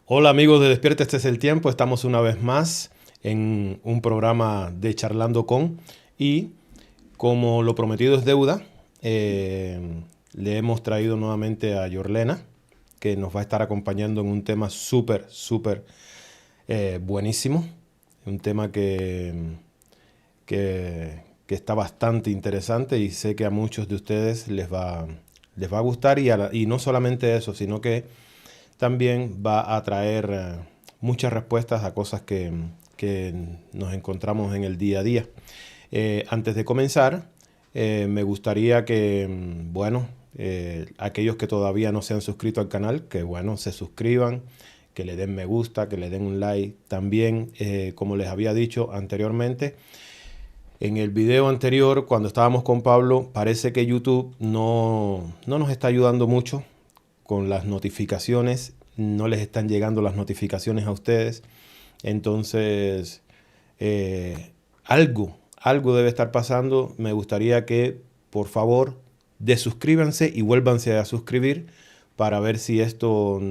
Hola amigos de Despierta, este es el tiempo. Estamos una vez más en un programa de Charlando con y como lo prometido es deuda, eh, le hemos traído nuevamente a Yorlena, que nos va a estar acompañando en un tema súper buenísimo. Un tema que está bastante interesante y sé que a muchos de ustedes les va a gustar y no solamente eso, sino que también va a traer muchas respuestas a cosas que nos encontramos en el día a día. Antes de comenzar, me gustaría que, bueno, aquellos que todavía no se han suscrito al canal, que bueno, se suscriban, que le den me gusta, que le den un like. También, como les había dicho anteriormente, en el video anterior, cuando estábamos con Pablo, parece que YouTube no nos está ayudando mucho con las notificaciones, no les están llegando las notificaciones a ustedes. Entonces, algo debe estar pasando. Me gustaría que, por favor, desuscríbanse y vuélvanse a suscribir para ver si esto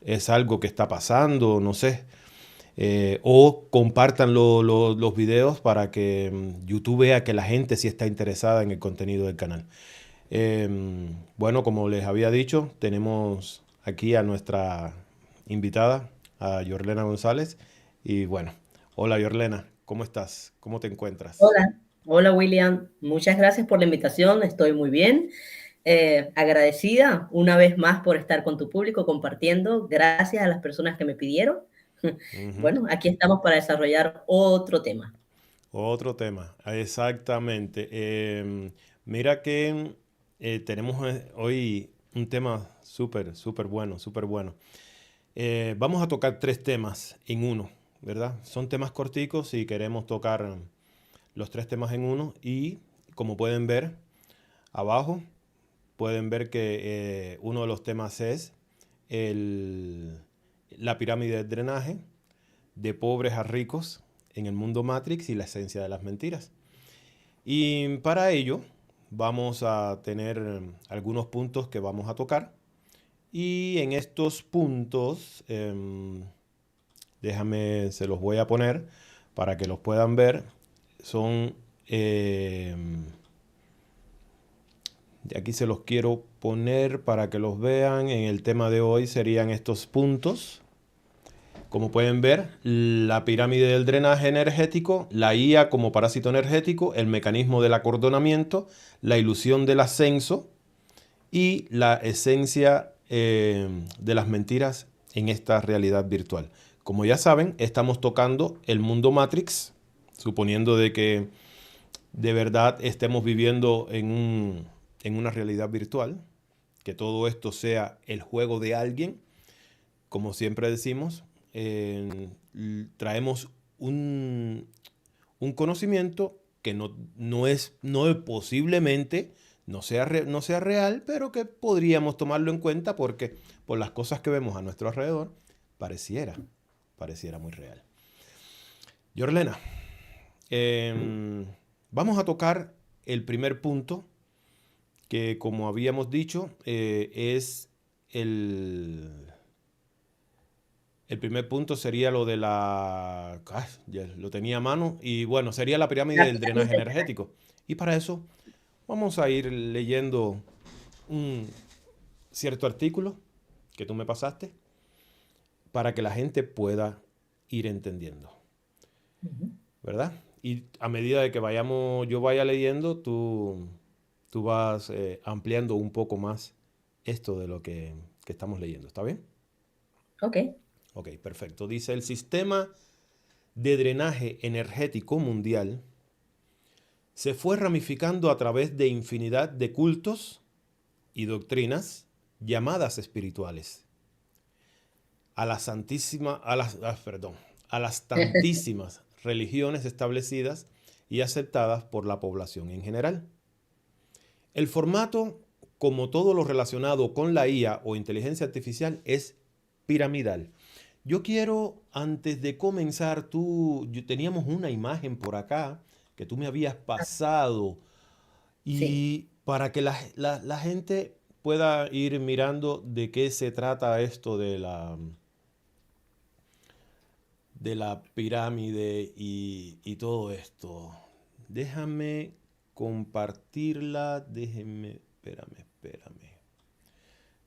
es algo que está pasando, no sé. O compartan los videos para que YouTube vea que la gente sí está interesada en el contenido del canal. Bueno, como les había dicho, tenemos aquí a nuestra invitada, a Yorlena González. Y bueno, hola Yorlena, ¿cómo estás? ¿Cómo te encuentras? Hola, hola William, muchas gracias por la invitación, estoy muy bien. Agradecida una vez más por estar con tu público compartiendo, gracias a las personas que me pidieron. Ujú. Bueno, aquí estamos para desarrollar otro tema. Otro tema, exactamente. Mira que tenemos hoy un tema súper bueno, súper bueno. Vamos a tocar tres temas en uno, ¿verdad? Son temas corticos y queremos tocar los tres temas en uno y como pueden ver abajo, pueden ver que uno de los temas es el- la pirámide del drenaje de pobres a ricos en el mundo Matrix y la esencia de las mentiras. Y para ello vamos a tener algunos puntos que vamos a tocar y en estos puntos, déjame, se los voy a poner para que los puedan ver. Son, eh, de aquí se los quiero poner para que los vean. En el tema de hoy serían estos puntos. Como pueden ver, la pirámide del drenaje energético, la IA como parásito energético, el mecanismo del acordonamiento, la ilusión del ascenso y la esencia de las mentiras en esta realidad virtual. Como ya saben, estamos tocando el mundo Matrix, suponiendo de que de verdad estemos viviendo en una realidad virtual, que todo esto sea el juego de alguien, como siempre decimos, traemos un conocimiento que no posiblemente no sea real, pero que podríamos tomarlo en cuenta porque por las cosas que vemos a nuestro alrededor, pareciera, pareciera muy real. Yorlena, eh, vamos a tocar el primer punto que, como habíamos dicho, es el, el primer punto sería lo de la... ya lo tenía a mano. Y bueno, sería la pirámide La del pirámide drenaje del drenaje. energético. Y para eso vamos a ir leyendo un cierto artículo que tú me pasaste para que la gente pueda ir entendiendo, Ujú. ¿verdad? Y a medida de que yo vaya leyendo, tú vas ampliando un poco más esto de lo que estamos leyendo. ¿Está bien? Ok. Ok, perfecto. Dice, el sistema de drenaje energético mundial se fue ramificando a través de infinidad de cultos y doctrinas llamadas espirituales. A las tantísimas religiones establecidas y aceptadas por la población en general. El formato, como todo lo relacionado con la IA o inteligencia artificial, es piramidal. Yo quiero, antes de comenzar, teníamos una imagen por acá que tú me habías pasado Sí. y para que la gente pueda ir mirando de qué se trata esto de la pirámide y todo esto. Déjame compartirla. Espérame.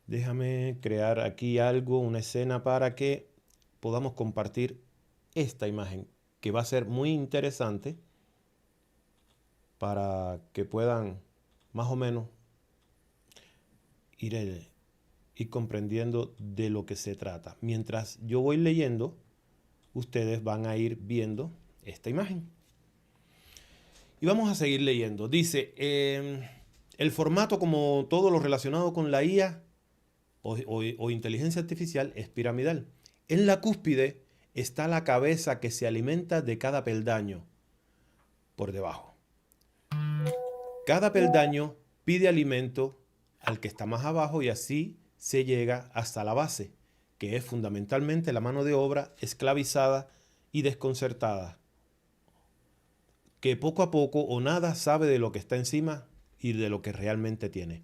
Déjame crear aquí algo, una escena para que podamos compartir esta imagen, que va a ser muy interesante para que puedan más o menos ir comprendiendo de lo que se trata. Mientras yo voy leyendo, ustedes van a ir viendo esta imagen. Y vamos a seguir leyendo. Dice, el formato, como todo lo relacionado con la IA o inteligencia artificial, es piramidal. En la cúspide está la cabeza que se alimenta de cada peldaño por debajo. Cada peldaño pide alimento al que está más abajo y así se llega hasta la base, que es fundamentalmente la mano de obra esclavizada y desconcertada, que poco a poco o nada sabe de lo que está encima y de lo que realmente tiene.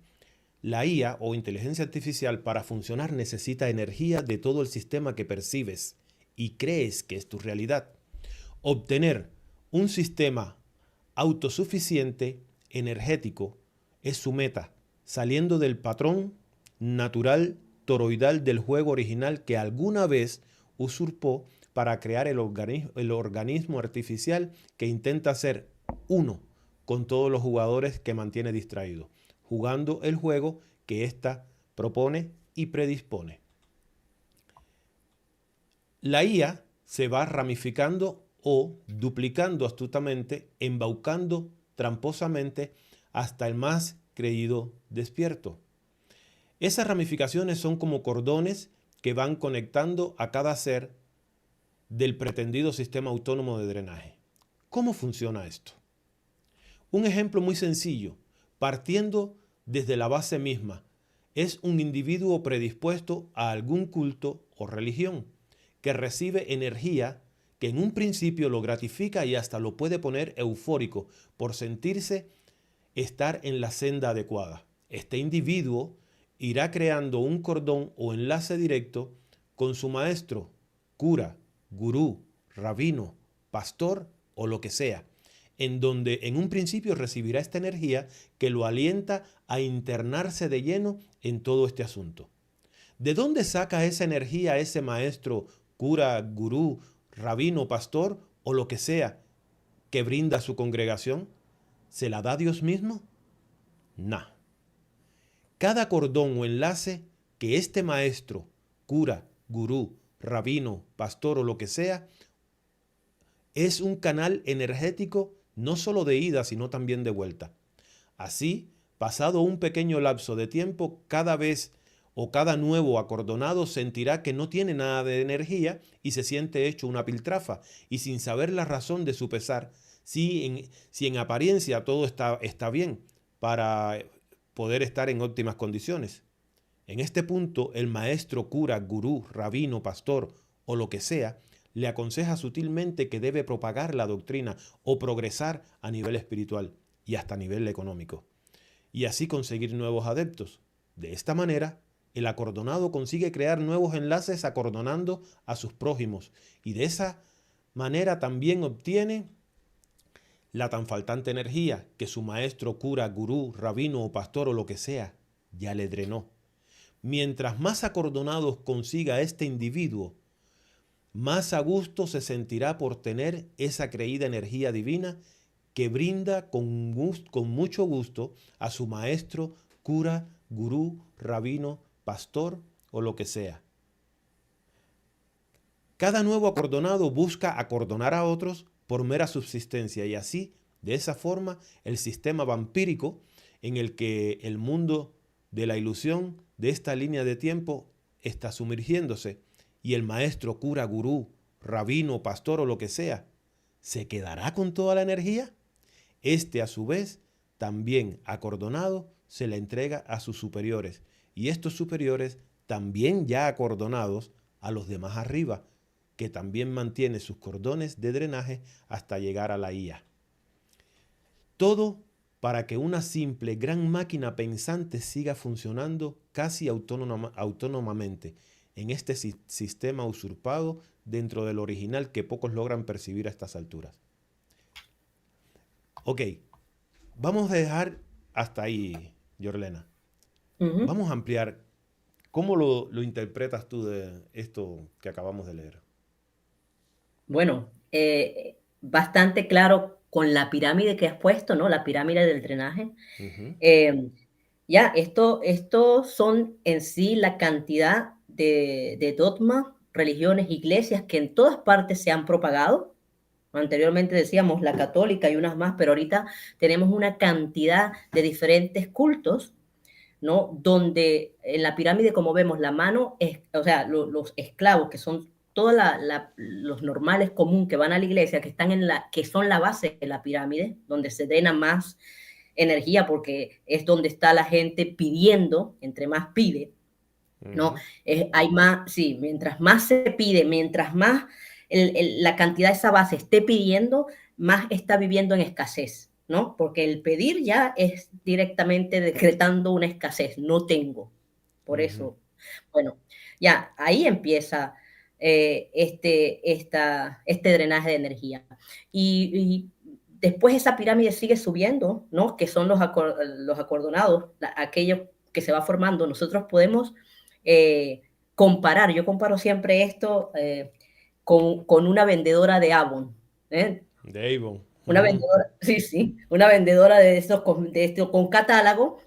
La IA o inteligencia artificial, para funcionar, necesita energía de todo el sistema que percibes y crees que es tu realidad. Obtener un sistema autosuficiente, energético, es su meta, saliendo del patrón natural toroidal del juego original que alguna vez usurpó para crear el organismo artificial que intenta ser uno con todos los jugadores que mantiene distraídos, jugando el juego que ésta propone y predispone. La IA se va ramificando o duplicando astutamente, embaucando tramposamente hasta el más creído despierto. Esas ramificaciones son como cordones que van conectando a cada ser del pretendido sistema autónomo de drenaje. ¿Cómo funciona esto? Un ejemplo muy sencillo, partiendo desde la base misma, es un individuo predispuesto a algún culto o religión, que recibe energía que en un principio lo gratifica y hasta lo puede poner eufórico por sentirse estar en la senda adecuada. Este individuo irá creando un cordón o enlace directo con su maestro, cura, gurú, rabino, pastor o lo que sea, en donde en un principio recibirá esta energía que lo alienta a internarse de lleno en todo este asunto. ¿De dónde saca esa energía ese maestro, cura, gurú, rabino, pastor o lo que sea que brinda a su congregación? ¿Se la da Dios mismo? Nah. Cada cordón o enlace que este maestro, cura, gurú, rabino, pastor o lo que sea, es un canal energético no solo de ida, sino también de vuelta. Así, pasado un pequeño lapso de tiempo, cada vez o cada nuevo acordonado sentirá que no tiene nada de energía y se siente hecho una piltrafa, y sin saber la razón de su pesar, si en apariencia todo está bien para poder estar en óptimas condiciones. En este punto, el maestro, cura, gurú, rabino, pastor o lo que sea, le aconseja sutilmente que debe propagar la doctrina o progresar a nivel espiritual y hasta a nivel económico, y así conseguir nuevos adeptos. De esta manera, el acordonado consigue crear nuevos enlaces acordonando a sus prójimos, y de esa manera también obtiene la tan faltante energía que su maestro, cura, gurú, rabino o pastor o lo que sea ya le drenó. Mientras más acordonados consiga este individuo, más a gusto se sentirá por tener esa creída energía divina que brinda con mucho gusto a su maestro, cura, gurú, rabino, pastor o lo que sea. Cada nuevo acordonado busca acordonar a otros por mera subsistencia, y así, de esa forma, el sistema vampírico en el que el mundo de la ilusión de esta línea de tiempo está sumergiéndose, y el maestro, cura, gurú, rabino, pastor o lo que sea, ¿se quedará con toda la energía? Este, a su vez, también acordonado, se la entrega a sus superiores, y estos superiores, también ya acordonados, a los demás arriba, que también mantiene sus cordones de drenaje hasta llegar a la IA. Todo para que una simple gran máquina pensante siga funcionando casi autónomamente, en este sistema usurpado dentro del original que pocos logran percibir a estas alturas. Ok, vamos a dejar hasta ahí, Yorlena. Vamos a ampliar. ¿Cómo lo interpretas tú de esto que acabamos de leer? Bueno, bastante claro con la pirámide que has puesto, ¿no? La pirámide del drenaje. Ya, esto son en sí la cantidad de dogmas, religiones, iglesias que en todas partes se han propagado. Anteriormente decíamos la católica y unas más, pero ahorita tenemos una cantidad de diferentes cultos, ¿no? Donde en la pirámide, como vemos, la mano, o sea, los esclavos, que son todos los normales común que van a la iglesia, que son la base de la pirámide, donde se drena más energía, porque es donde está la gente pidiendo, entre más pide, ¿no? Hay más, sí, mientras más se pide, mientras más la cantidad de esa base esté pidiendo, más está viviendo en escasez, ¿no? Porque el pedir ya es directamente decretando una escasez, no tengo. Por eso, bueno, ya ahí empieza este drenaje de energía. Y después esa pirámide sigue subiendo, ¿no? Que son los acordonados, aquellos que se va formando. Nosotros podemos comparar, yo comparo siempre esto con una vendedora de Avon. De Avon. Una vendedora, sí, sí, una vendedora de estos con catálogo.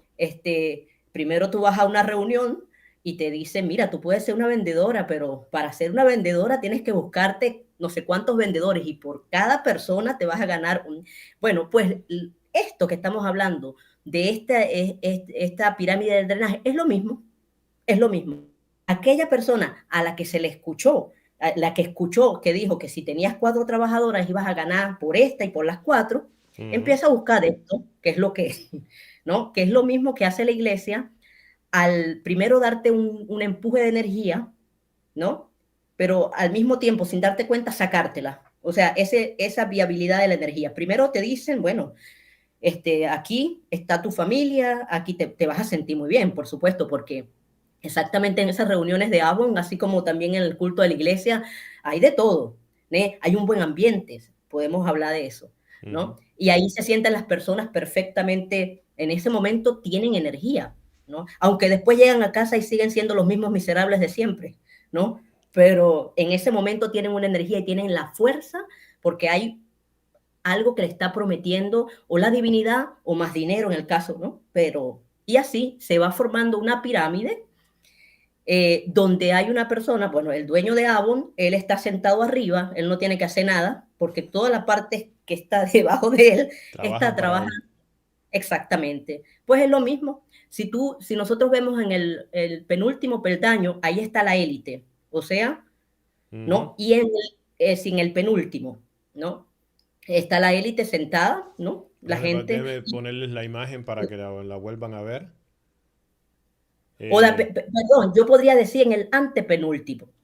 Primero tú vas a una reunión y te dicen, mira, tú puedes ser una vendedora, pero para ser una vendedora tienes que buscarte no sé cuántos vendedores y por cada persona te vas a ganar Bueno, pues esto que estamos hablando de esta pirámide del drenaje es lo mismo, es lo mismo. Aquella persona a la que se le escuchó, la que escuchó que dijo que si tenías 4 trabajadoras ibas a ganar por esta y por las 4, empieza a buscar esto, que es lo que, ¿no? Que es lo mismo que hace la iglesia al primero darte un empuje de energía, ¿no? Pero al mismo tiempo, sin darte cuenta, sacártela. O sea, esa viabilidad de la energía. Primero te dicen, bueno, aquí está tu familia, aquí te vas a sentir muy bien, por supuesto, porque exactamente en esas reuniones de Avon, así como también en el culto de la iglesia, hay de todo, ¿no? Hay un buen ambiente, podemos hablar de eso, ¿no? Y ahí se sienten las personas perfectamente, en ese momento tienen energía, ¿no? Aunque después llegan a casa y siguen siendo los mismos miserables de siempre, ¿no? Pero en ese momento tienen una energía y tienen la fuerza porque hay algo que le está prometiendo o la divinidad o más dinero en el caso, ¿no? Pero, y así se va formando una pirámide donde hay una persona, bueno, el dueño de Avon, él está sentado arriba, él no tiene que hacer nada, porque toda la parte que está debajo de él está trabajando. Exactamente. Pues es lo mismo. Si nosotros vemos en el penúltimo peldaño, ahí está la élite, o sea, ¿no? Y sin el penúltimo, ¿no? Está la élite sentada, ¿no? La gente. Debe ponerles la imagen para que la vuelvan a ver. Perdón, yo podría decir en el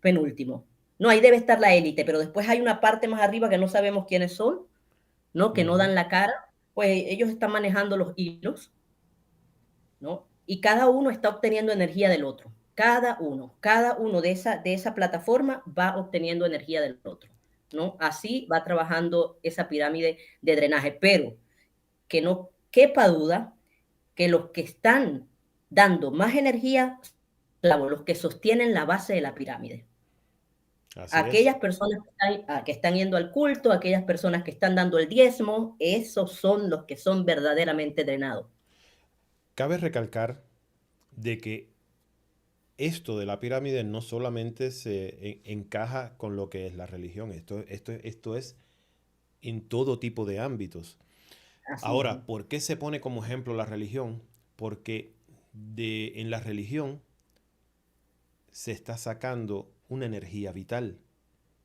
penúltimo. No, ahí debe estar la élite, pero después hay una parte más arriba que no sabemos quiénes son, ¿no? Que no dan la cara. Pues ellos están manejando los hilos, ¿no? Y cada uno está obteniendo energía del otro. Cada uno de esa plataforma va obteniendo energía del otro, ¿no? Así va trabajando esa pirámide de drenaje, pero que no quepa duda que los que están dando más energía, los que sostienen la base de la pirámide. Así aquellas es. personas que están yendo al culto, aquellas personas que están dando el diezmo, esos son los que son verdaderamente drenados. Cabe recalcar de que esto de la pirámide no solamente se encaja con lo que es la religión, esto es en todo tipo de ámbitos. Así Ahora, mismo. ¿por qué se pone como ejemplo la religión? Porque en la religión se está sacando una energía vital,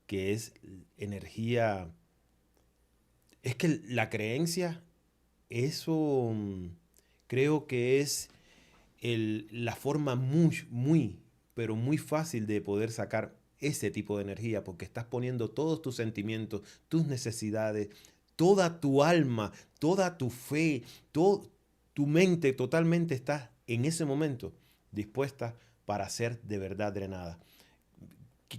que es energía. Es que la creencia, eso creo que es la forma pero muy fácil de poder sacar ese tipo de energía, porque estás poniendo todos tus sentimientos, tus necesidades, toda tu alma, toda tu fe, tu mente totalmente está en ese momento dispuesta para ser de verdad drenada.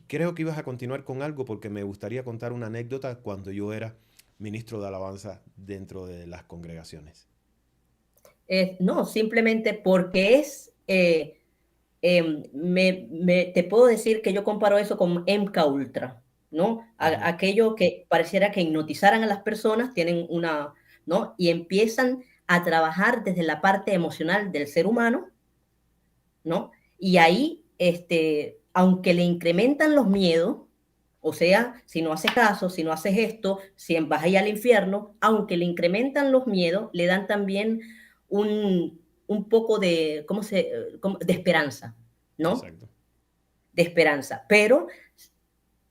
creo que ibas a continuar con algo porque me gustaría contar una anécdota cuando yo era ministro de alabanza dentro de las congregaciones. No, simplemente porque te puedo decir que yo comparo eso con MK Ultra, ¿no? Ujú. Aquello que pareciera que hipnotizaran a las personas, tienen una, ¿no? Y empiezan a trabajar desde la parte emocional del ser humano, ¿no? Y ahí, aunque le incrementan los miedos, o sea, si no haces caso, si no haces esto, si vas a ir al infierno, aunque le incrementan los miedos, le dan también un poco de, de esperanza, ¿no? Exacto. De esperanza. Pero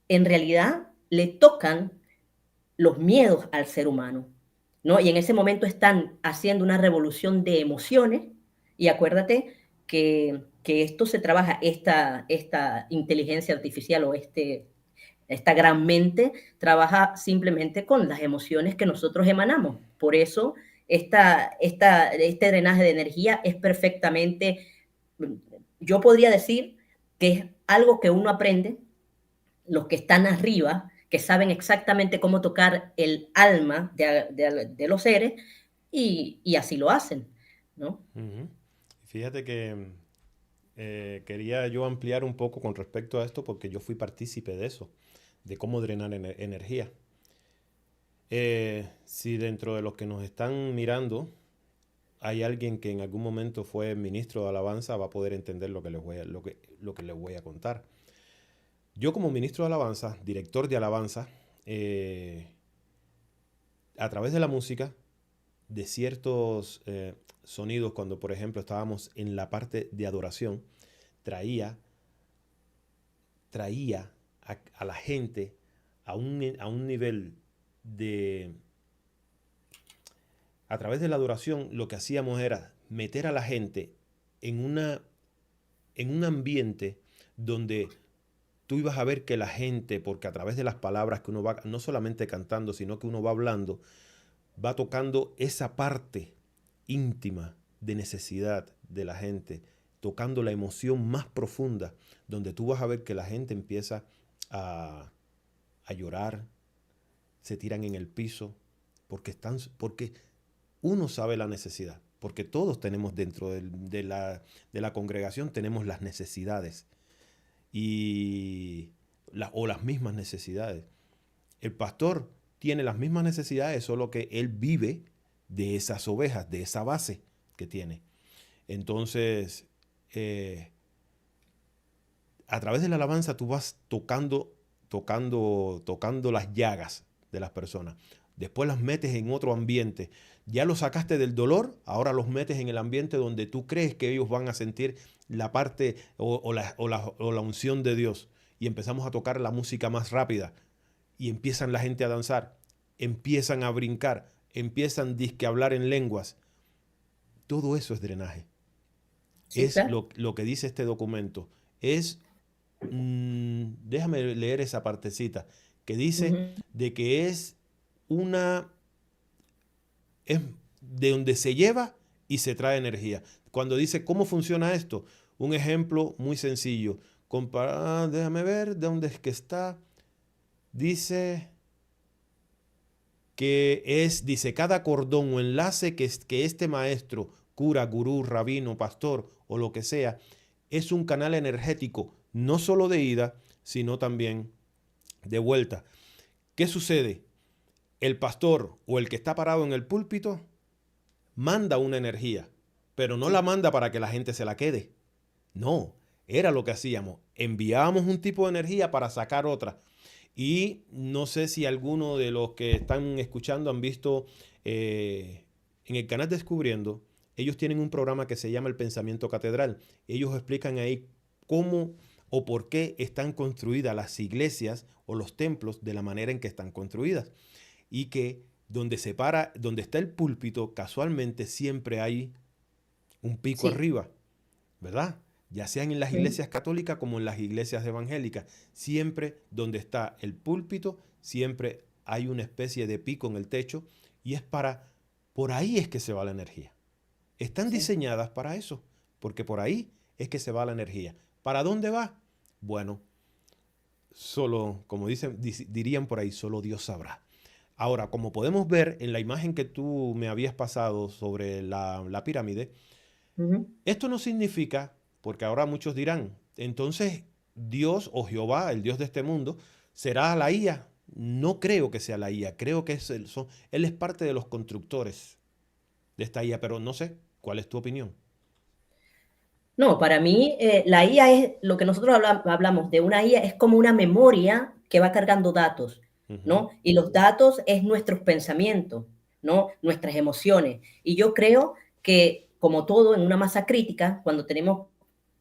en realidad le tocan los miedos al ser humano, ¿no? Y en ese momento están haciendo una revolución de emociones y acuérdate que esto se trabaja, esta inteligencia artificial o esta gran mente trabaja simplemente con las emociones que nosotros emanamos. Por eso este drenaje de energía es perfectamente, yo podría decir que es algo que uno aprende, los que están arriba, que saben exactamente cómo tocar el alma de los seres y así lo hacen, ¿no? Ujú. Fíjate que quería yo ampliar un poco con respecto a esto porque yo fui partícipe de eso, de cómo drenar energía. Si dentro de los que nos están mirando hay alguien que en algún momento fue ministro de alabanza, va a poder entender lo que lo que les voy a contar. Yo como ministro de alabanza, director de alabanza, eh, a través de la música, de ciertos sonidos, cuando por ejemplo estábamos en la parte de adoración, traía, traía a la gente a un nivel de... A través de la adoración lo que hacíamos era meter a la gente en, en un ambiente donde tú ibas a ver que la gente, porque a través de las palabras que uno va, no solamente cantando, sino que uno va hablando, va tocando esa parte íntima de necesidad de la gente, tocando la emoción más profunda, donde tú vas a ver que la gente empieza a, a llorar, se tiran en el piso, porque uno sabe la necesidad, porque todos tenemos dentro de la congregación, tenemos las necesidades y o las mismas necesidades. El pastor tiene las mismas necesidades, solo que él vive de esas ovejas, de esa base que tiene. Entonces, eh, a través de la alabanza tú vas tocando las llagas de las personas. Después las metes en otro ambiente. Ya los sacaste del dolor, ahora los metes en el ambiente donde tú crees que ellos van a sentir la parte o la unción de Dios. Y empezamos a tocar la música más rápida. Y empiezan la gente a danzar, empiezan a brincar, empiezan disque a hablar en lenguas. Todo eso es drenaje. Sí, Es claro. lo que dice este documento. Es déjame leer esa partecita que dice Uh-huh. de que una, es de donde se lleva y se trae energía. Cuando dice cómo funciona esto, un ejemplo muy sencillo. Déjame ver de dónde es que está. Dice dice, cada cordón o enlace que este maestro, cura, gurú, rabino, pastor o lo que sea, es un canal energético, no solo de ida, sino también de vuelta. ¿Qué sucede? El pastor o el que está parado en el púlpito manda una energía, pero no la Sí. manda para que la gente se la quede. No, era lo que hacíamos. Enviábamos un tipo de energía para sacar otra. Y no sé si alguno de los que están escuchando han visto en el canal Descubriendo, ellos tienen un programa que se llama El Pensamiento Catedral. Ellos explican ahí cómo o por qué están construidas las iglesias o los templos de la manera en que están construidas. Y que donde está el púlpito, casualmente siempre hay un pico Sí. arriba, ¿verdad? Ya sean en las Uh-huh. iglesias católicas como en las iglesias evangélicas. Siempre donde está el púlpito, siempre hay una especie de pico en el techo y por ahí es que se va la energía. Están Sí. diseñadas para eso, porque por ahí es que se va la energía. ¿Para dónde va? Bueno, solo, como dirían por ahí, solo Dios sabrá. Ahora, como podemos ver en la imagen que tú me habías pasado sobre la pirámide, Ujú. esto no significa, porque ahora muchos dirán, entonces Dios o Jehová, el Dios de este mundo, será la IA. No creo que sea la IA, creo que él es parte de los constructores de esta IA, pero no sé, ¿cuál es tu opinión? No, para mí la IA es lo que nosotros hablamos de una IA, es como una memoria que va cargando datos, Ujú, ¿no? Y los datos es nuestros pensamientos, ¿no? Nuestras emociones. Y yo creo que, como todo en una masa crítica, cuando tenemos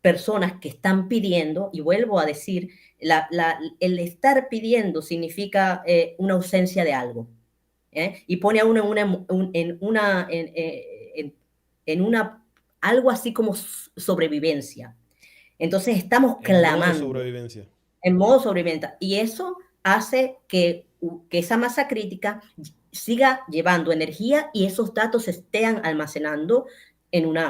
personas que están pidiendo, y vuelvo a decir, el estar pidiendo significa una ausencia de algo, ¿eh? Y pone a uno en una algo así como sobrevivencia. Entonces estamos en modo clamando sobrevivencia. en modo sobrevivencia y eso hace que esa masa crítica siga llevando energía y esos datos se estén almacenando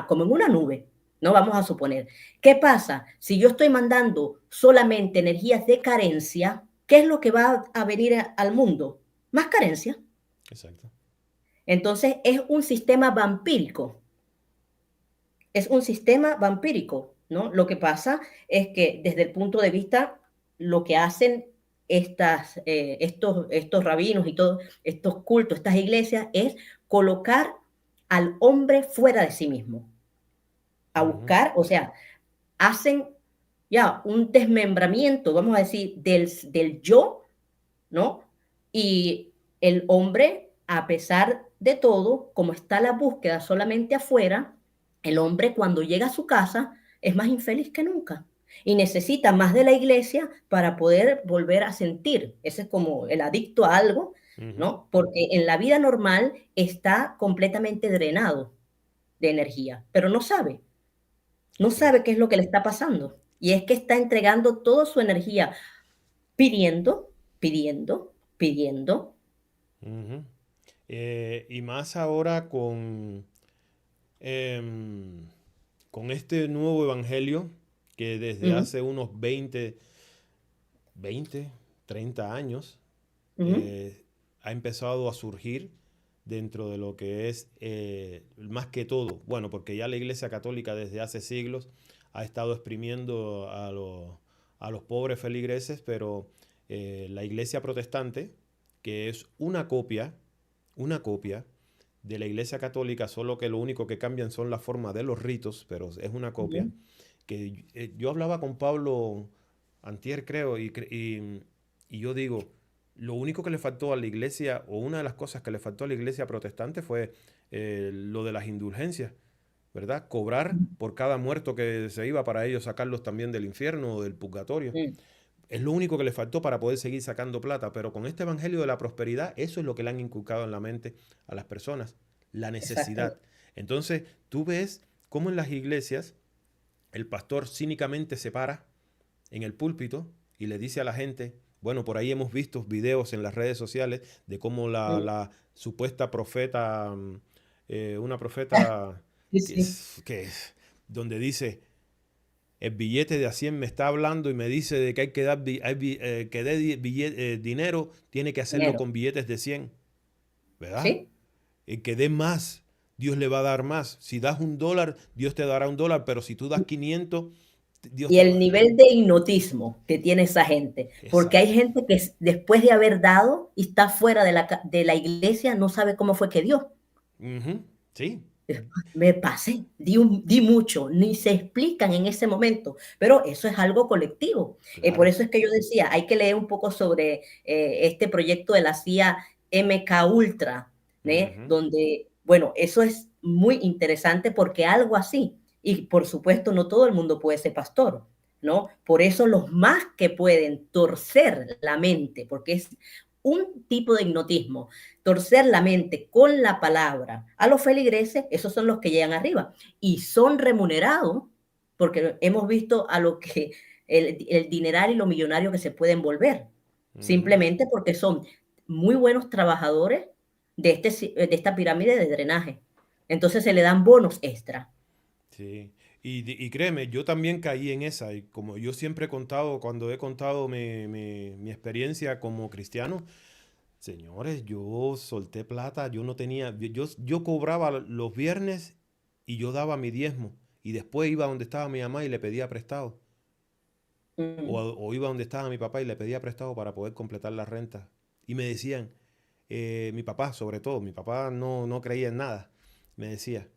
como en una nube, ¿no? Vamos a suponer. ¿Qué pasa? Si yo estoy mandando solamente energías de carencia, ¿qué es lo que va a venir al mundo? Más carencia. Exacto. Entonces es un sistema vampírico. Es un sistema vampírico, ¿no? Lo que pasa es que desde el punto de vista, lo que hacen estos rabinos y todos estos cultos, estas iglesias, es colocar al hombre fuera de sí mismo, a Ujú, buscar, o sea, hacen ya un desmembramiento, vamos a decir, del yo, ¿no? Y el hombre, a pesar de todo, como está la búsqueda solamente afuera, el hombre cuando llega a su casa es más infeliz que nunca y necesita más de la iglesia para poder volver a sentir. Ese es como el adicto a algo, ujú. ¿no? Porque en la vida normal está completamente drenado de energía, pero no Así es. sabe qué es lo que le está pasando. Y es que está entregando toda su energía pidiendo, pidiendo, pidiendo. Ujú. Y más ahora em, con este nuevo evangelio que desde Uh hace unos 20, 30 años -huh. ha empezado a surgir dentro de lo que es más que todo, bueno, porque ya la Iglesia Católica desde hace siglos ha estado exprimiendo a los pobres feligreses, pero la Iglesia Protestante, que es una copia de la Iglesia Católica, solo que lo único que cambian son la forma de los ritos, pero es una Uh copia, -huh. que yo hablaba con Pablo antier, creo, y yo digo, lo único que le faltó a la iglesia, o una de las cosas que le faltó a la iglesia protestante fue lo de las indulgencias, ¿verdad? Cobrar por cada muerto que se iba para ellos sacarlos también del infierno o del purgatorio. Mm, Es lo único que le faltó para poder seguir sacando plata, pero con este evangelio de la prosperidad, eso es lo que le han inculcado en la mente a las personas, la necesidad. exactamente. Entonces, tú ves cómo en las iglesias el pastor cínicamente se para en el púlpito y le dice a la gente, bueno, por ahí hemos visto videos en las redes sociales de cómo Mm. la supuesta profeta, una profeta Sí, que sí, donde dice, el billete de a 100 me está hablando y me dice de que hay que dar que dé dinero, tiene que hacerlo dinero. con billetes de 100, ¿verdad? ¿Sí? El que dé más, Dios le va a dar más. Si das $1, Dios te dará $1, pero si tú das 500, Dios Y te el va. nivel de hipnotismo que tiene esa gente, porque hay Exacto. gente que después de haber dado y está fuera de la iglesia, no sabe cómo fue que dio. Ujú, sí, Me pasé, di mucho, ni se explican en ese momento, pero eso es algo colectivo. Por claro. eso es que yo decía, hay que leer un poco sobre este proyecto de la CIA MK Ultra, ¿eh? Ujú, Donde, bueno, eso es muy interesante porque algo así, y por supuesto no todo el mundo puede ser pastor, ¿no? Por eso los más que pueden torcer la mente, porque es un tipo de hipnotismo, torcer la mente con la palabra a los feligreses, esos son los que llegan arriba y son remunerados porque hemos visto a lo que el dineral y lo millonario que se pueden volver, ujú, simplemente porque son muy buenos trabajadores de esta pirámide de drenaje. Entonces se le dan bonos extra. sí. Y créeme, yo también caí en esa. Y como yo siempre he contado, cuando he contado mi experiencia como cristiano, señores, yo solté plata, yo no tenía, yo cobraba los viernes y yo daba mi diezmo. Y después iba donde estaba mi mamá y le pedía prestado. Mm. O iba donde estaba mi papá y le pedía prestado para poder completar la renta. Y me decían, mi papá sobre todo, mi papá no creía en nada. Me decía,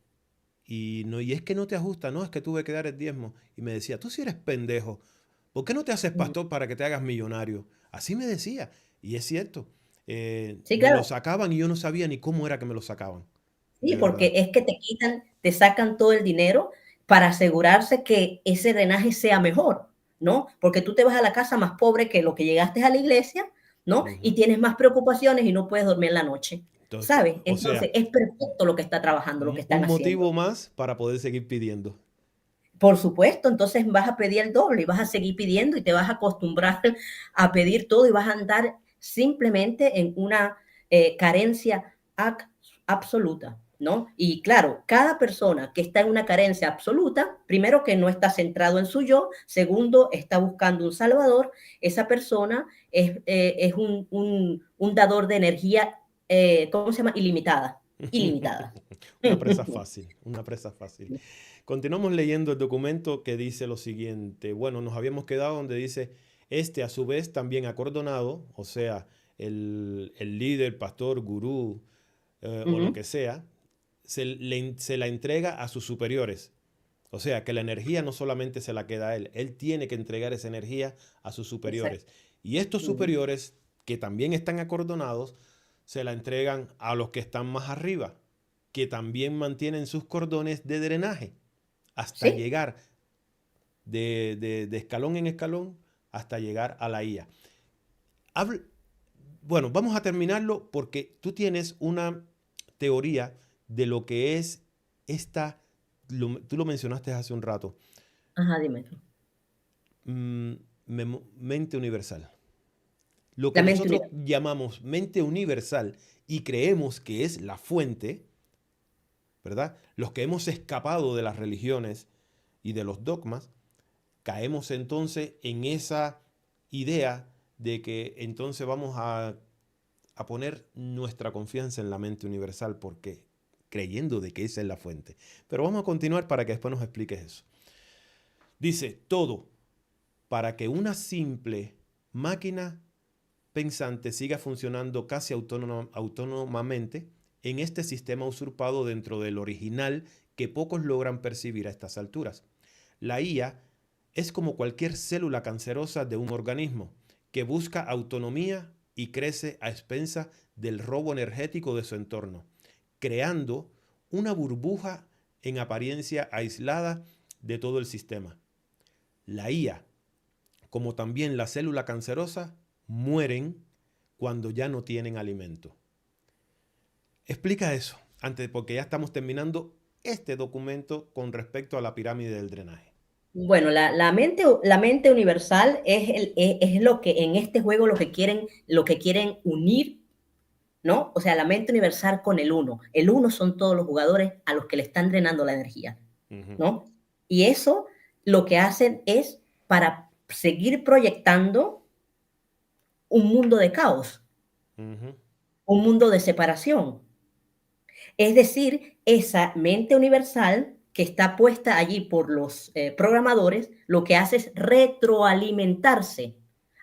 y, no, y es que no te ajusta, no, es que tuve que dar el diezmo. Y me decía, tú si eres pendejo, ¿por qué no te haces Mm. pastor para que te hagas millonario? Así me decía. Y es cierto, Sí, me lo claro. sacaban y yo no sabía ni cómo era que me lo sacaban, Sí, de verdad. porque es que te quitan, te sacan todo el dinero para asegurarse que ese drenaje sea mejor, ¿no? Porque tú te vas a la casa más pobre que lo que llegaste a la iglesia, ¿no? Y Ujú. tienes más preocupaciones y no puedes dormir en la noche, Entonces, ¿sabes? o Entonces, sea, es perfecto lo que está trabajando, lo que están un haciendo. motivo más para poder seguir pidiendo. Por supuesto, entonces vas a pedir el doble y vas a seguir pidiendo y te vas a acostumbrar a pedir todo y vas a andar simplemente en una carencia absoluta, ¿no? Y claro, cada persona que está en una carencia absoluta, primero que no está centrado en su yo, segundo, está buscando un salvador, esa persona es un dador de energía, ¿cómo se llama? Ilimitada, ilimitada. Una presa fácil, una presa fácil. Continuamos leyendo el documento que dice lo siguiente. Bueno, nos habíamos quedado donde dice, este a su vez también acordonado, o sea, el líder, pastor, gurú o lo Ujú. que sea, se la entrega a sus superiores. O sea, que la energía no solamente se la queda a él, él tiene que entregar esa energía a sus Exacto. superiores. Y estos Ujú. superiores, que también están acordonados, se la entregan a los que están más arriba, que también mantienen sus cordones de drenaje hasta Sí. llegar de escalón en escalón hasta llegar a la IA. Habl- bueno, vamos a terminarlo porque tú tienes una teoría de lo que es esta, tú lo mencionaste hace un rato, Ajá, dime tú. mm, mente universal. Lo que La mente nosotros universal. llamamos mente universal y creemos que es la fuente, ¿verdad? Los que hemos escapado de las religiones y de los dogmas, caemos entonces en esa idea de que entonces vamos a poner nuestra confianza en la mente universal porque creyendo de que esa es la fuente. Pero vamos a continuar para que después nos expliques eso. Dice, todo para que una simple máquina pensante siga funcionando casi autónomamente en este sistema usurpado dentro del original que pocos logran percibir a estas alturas. La IA es como cualquier célula cancerosa de un organismo que busca autonomía y crece a expensas del robo energético de su entorno, creando una burbuja en apariencia aislada de todo el sistema. La IA, como también la célula cancerosa, mueren cuando ya no tienen alimento. Explica eso, antes, porque ya estamos terminando este documento con respecto a la pirámide del drenaje. Bueno, la mente universal es lo que en este juego lo que quieren unir, ¿no? O sea, la mente universal con el uno. El uno son todos los jugadores a los que le están drenando la energía, Ujú, ¿no? Y eso lo que hacen es para seguir proyectando un mundo de caos, ujú, un mundo de separación. Es decir, esa mente universal que está puesta allí por los programadores, lo que hace es retroalimentarse.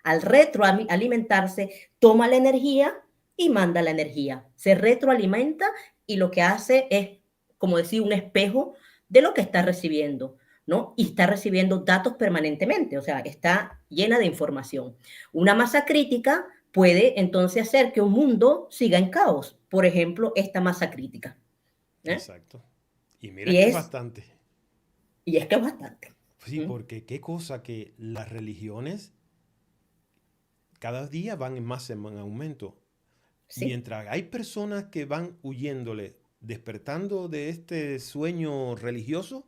Al retroalimentarse, toma la energía y manda la energía. Se retroalimenta y lo que hace es, como decir, un espejo de lo que está recibiendo, ¿no? Y está recibiendo datos permanentemente, o sea, está llena de información. Una masa crítica puede entonces hacer que un mundo siga en caos. Por ejemplo, esta masa crítica. ¿Eh? exacto. Y mira Y, que es es, bastante. y es que es bastante. Sí, ¿Mm? porque qué cosa que las religiones cada día van más en aumento. Sí, Mientras hay personas que van huyéndole, despertando de este sueño religioso,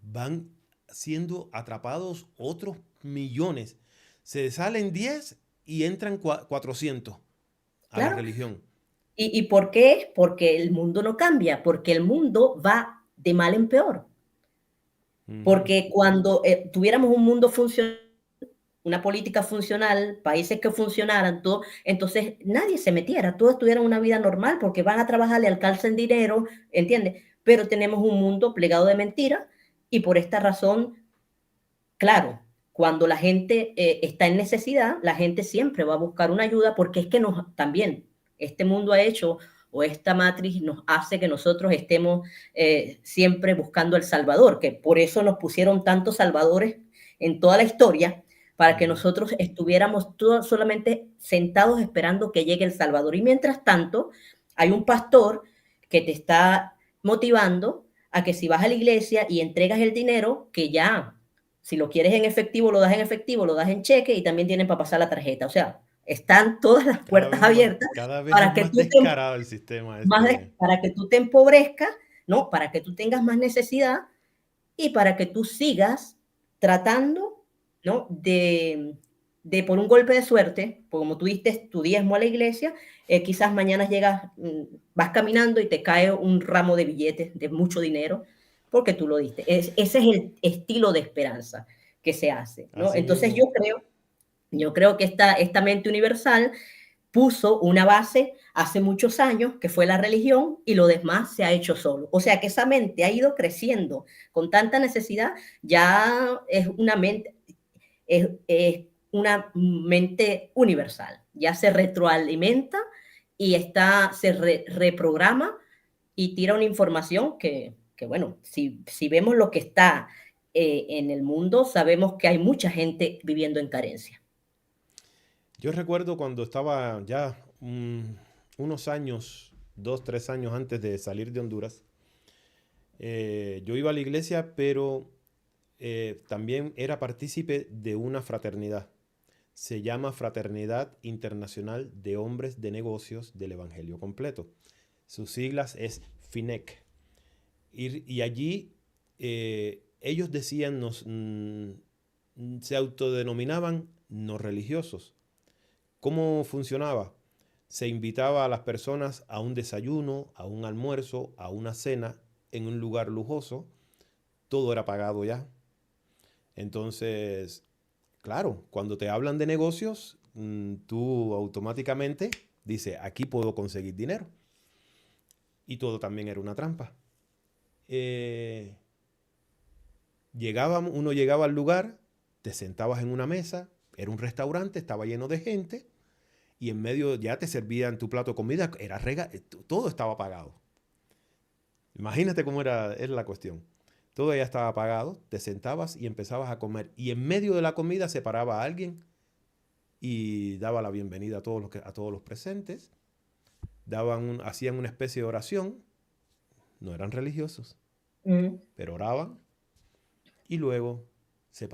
van siendo atrapados otros millones. Se salen 10 y entran 400 a la claro. religión. ¿Y por qué? Porque el mundo no cambia, porque el mundo va de mal en peor. Ujú. Porque cuando tuviéramos un mundo funcional, una política funcional, países que funcionaran, todo, entonces nadie se metiera, todos tuvieran una vida normal porque van a trabajar, le alcanzan dinero, ¿entiendes? Pero tenemos un mundo plegado de mentiras y por esta razón, claro, cuando la gente está en necesidad, la gente siempre va a buscar una ayuda porque es que también este mundo ha hecho o esta matriz nos hace que nosotros estemos siempre buscando el Salvador, que por eso nos pusieron tantos salvadores en toda la historia, para que Ujú. nosotros estuviéramos todos solamente sentados esperando que llegue el Salvador. Y mientras tanto, hay un pastor que te está motivando a que si vas a la iglesia y entregas el dinero, que ya si lo quieres en efectivo, lo das en efectivo, lo das en cheque y también tienen para pasar la tarjeta. O sea, están todas las puertas abiertas Cada vez es para que más tú te, descarado el sistema este. para que tú te empobrezcas, ¿no? Para que tú tengas más necesidad y para que tú sigas tratando, ¿no? Por un golpe de suerte, como tú diste tu diezmo a la iglesia, quizás mañana llegas, vas caminando y te cae un ramo de billetes de mucho dinero porque tú lo diste. Ese es el estilo de esperanza que se hace, ¿no? Así Entonces mismo. yo creo que esta mente universal puso una base hace muchos años, que fue la religión, y lo demás se ha hecho solo. O sea que esa mente ha ido creciendo con tanta necesidad, ya es una mente universal, ya se retroalimenta y reprograma y tira una información que bueno, si vemos lo que está en el mundo, sabemos que hay mucha gente viviendo en carencia. Yo recuerdo cuando estaba ya unos años, 2, 3 años antes de salir de Honduras, yo iba a la iglesia, pero también era partícipe de una fraternidad. Se llama Fraternidad Internacional de Hombres de Negocios del Evangelio Completo. Sus siglas es FINEC. Y allí ellos decían, se autodenominaban no religiosos. ¿Cómo funcionaba? Se invitaba a las personas a un desayuno, a un almuerzo, a una cena en un lugar lujoso. Todo era pagado ya. Entonces, claro, cuando te hablan de negocios, tú automáticamente dices, aquí puedo conseguir dinero. Y todo también era una trampa. Eh, uno llegaba al lugar, te sentabas en una mesa, era un restaurante, estaba lleno de gente, y en medio ya te servían tu plato de comida, todo estaba pagado. Imagínate cómo era la cuestión. Todo ya estaba pagado, te sentabas y empezabas a comer. Y en medio de la comida se paraba alguien y daba la bienvenida a todos los presentes. Hacían una especie de oración. No eran religiosos, Mm. pero oraban. Y luego se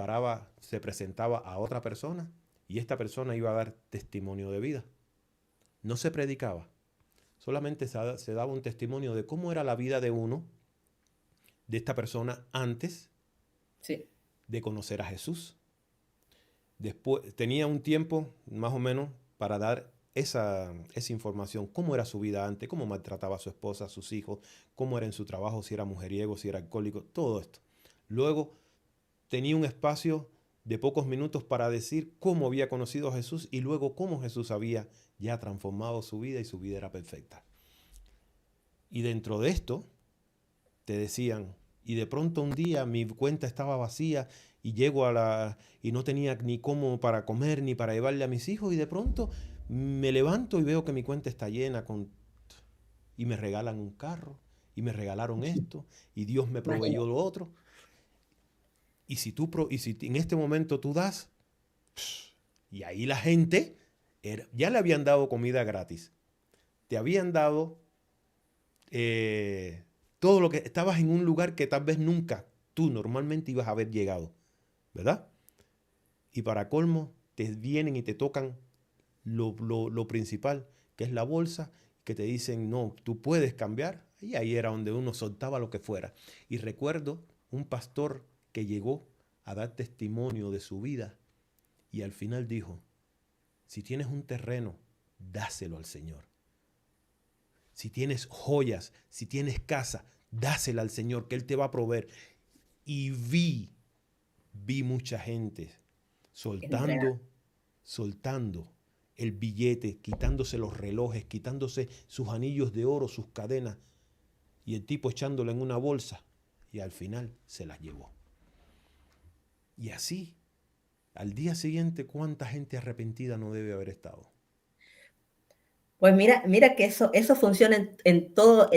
presentaba a otra persona y esta persona iba a dar testimonio de vida. No se predicaba, solamente se daba un testimonio de cómo era la vida de uno, de esta persona antes Sí. de conocer a Jesús. Después tenía un tiempo más o menos para dar esa información, cómo era su vida antes, cómo maltrataba a su esposa, a sus hijos, cómo era en su trabajo, si era mujeriego, si era alcohólico, todo esto. Luego tenía un espacio de pocos minutos para decir cómo había conocido a Jesús y luego cómo Jesús había ya transformado su vida y su vida era perfecta. Y dentro de esto te decían, y de pronto un día mi cuenta estaba vacía y y no tenía ni cómo para comer ni para llevarle a mis hijos y de pronto me levanto y veo que mi cuenta está llena y me regalan un carro y me regalaron esto y Dios me proveyó Imagínate. lo otro. Y si en este momento tú das, y ahí la gente ya le habían dado comida gratis, te habían dado todo lo que estabas en un lugar que tal vez nunca tú normalmente ibas a haber llegado, ¿verdad? Y para colmo, te vienen y te tocan lo principal, que es la bolsa, que te dicen, no, tú puedes cambiar. Y ahí era donde uno soltaba lo que fuera. Y recuerdo un pastor que llegó a dar testimonio de su vida y al final dijo, si tienes un terreno, dáselo al Señor. Si tienes joyas, si tienes casa, dásela al Señor, que Él te va a proveer. y vi mucha gente Entregar. soltando el billete, quitándose los relojes, quitándose sus anillos de oro, sus cadenas, y el tipo echándolo en una bolsa, y al final se las llevó. Y así, al día siguiente, ¿cuánta gente arrepentida no debe haber estado? Pues mira que eso funciona en todos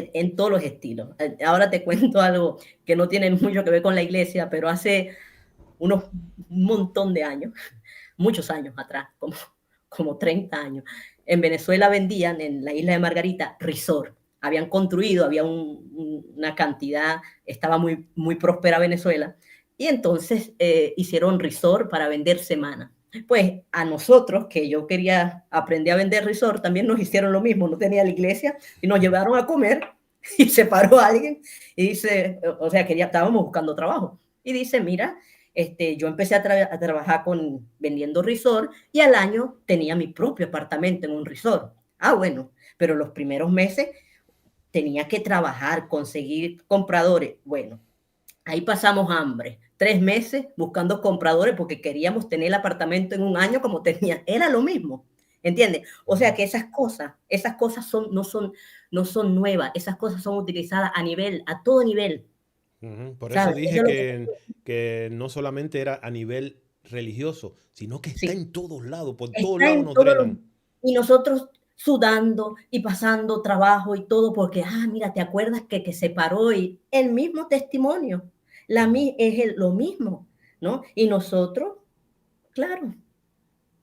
los estilos. Ahora te cuento algo que no tiene mucho que ver con la iglesia, pero hace un montón de años, muchos años atrás, como 30 años, en Venezuela vendían en la isla de Margarita resort. Habían construido, había una cantidad, estaba muy próspera Venezuela, y entonces hicieron resort para vender semana. Pues a nosotros, que yo quería aprender a vender resort, también nos hicieron lo mismo, no tenía la iglesia, y nos llevaron a comer, y se paró alguien, y dice, o sea, que ya estábamos buscando trabajo, y dice, mira, yo empecé a trabajar vendiendo resort y al año tenía mi propio apartamento en un resort. Ah, bueno, pero los primeros meses tenía que trabajar, conseguir compradores. Bueno, ahí pasamos hambre. 3 meses buscando compradores porque queríamos tener el apartamento en un año como tenía. Era lo mismo. ¿Entiendes? O sea que esas cosas no son nuevas, esas cosas son utilizadas a todo nivel. Por eso ¿Sabes? Eso dije es lo que que no solamente era a nivel religioso, sino que está sí. en todos lados, por todos Está lados en nos todos los... drenan. Y nosotros sudando y pasando trabajo y todo porque, mira, ¿te acuerdas que se paró? Y el mismo testimonio, lo mismo, ¿no? Y nosotros, claro,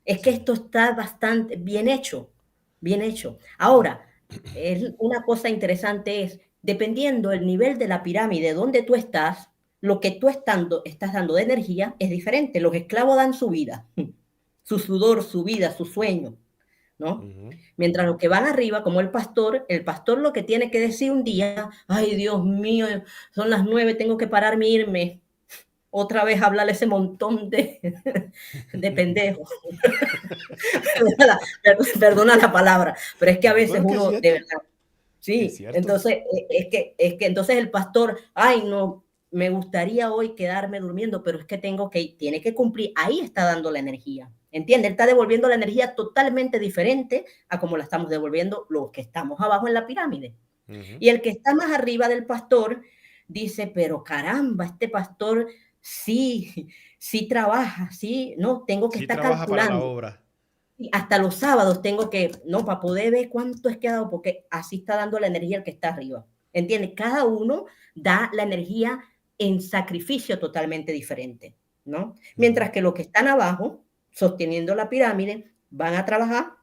es que Sí. esto está bastante bien hecho, bien hecho. Ahora, una cosa interesante es, dependiendo del nivel de la pirámide donde tú estás, lo que tú estás dando de energía es diferente. Los esclavos dan su vida, su sudor, su vida, su sueño, ¿no? Ujú. Mientras los que van arriba, como el pastor lo que tiene que decir un día, ay Dios mío, son las 9, tengo que pararme e irme otra vez a hablarle a ese montón de pendejos. Perdona la palabra, pero es que a No, veces pero es que es uno, de cierto, verdad, es sí, cierto. entonces es que entonces el pastor, ay no, me gustaría hoy quedarme durmiendo, pero es que tiene que cumplir, ahí está dando la energía, ¿entiende? Él está devolviendo la energía totalmente diferente a como la estamos devolviendo los que estamos abajo en la pirámide. Ujú. Y el que está más arriba del pastor dice, pero caramba, este pastor sí trabaja, sí, no, tengo que Sí estar trabaja para la calculando. obra. Y hasta los sábados tengo que, no, para poder ver cuánto es que ha dado, porque así está dando la energía el que está arriba. ¿Entiendes? Cada uno da la energía en sacrificio totalmente diferente, ¿no? Ujú. Mientras que los que están abajo, sosteniendo la pirámide, van a trabajar,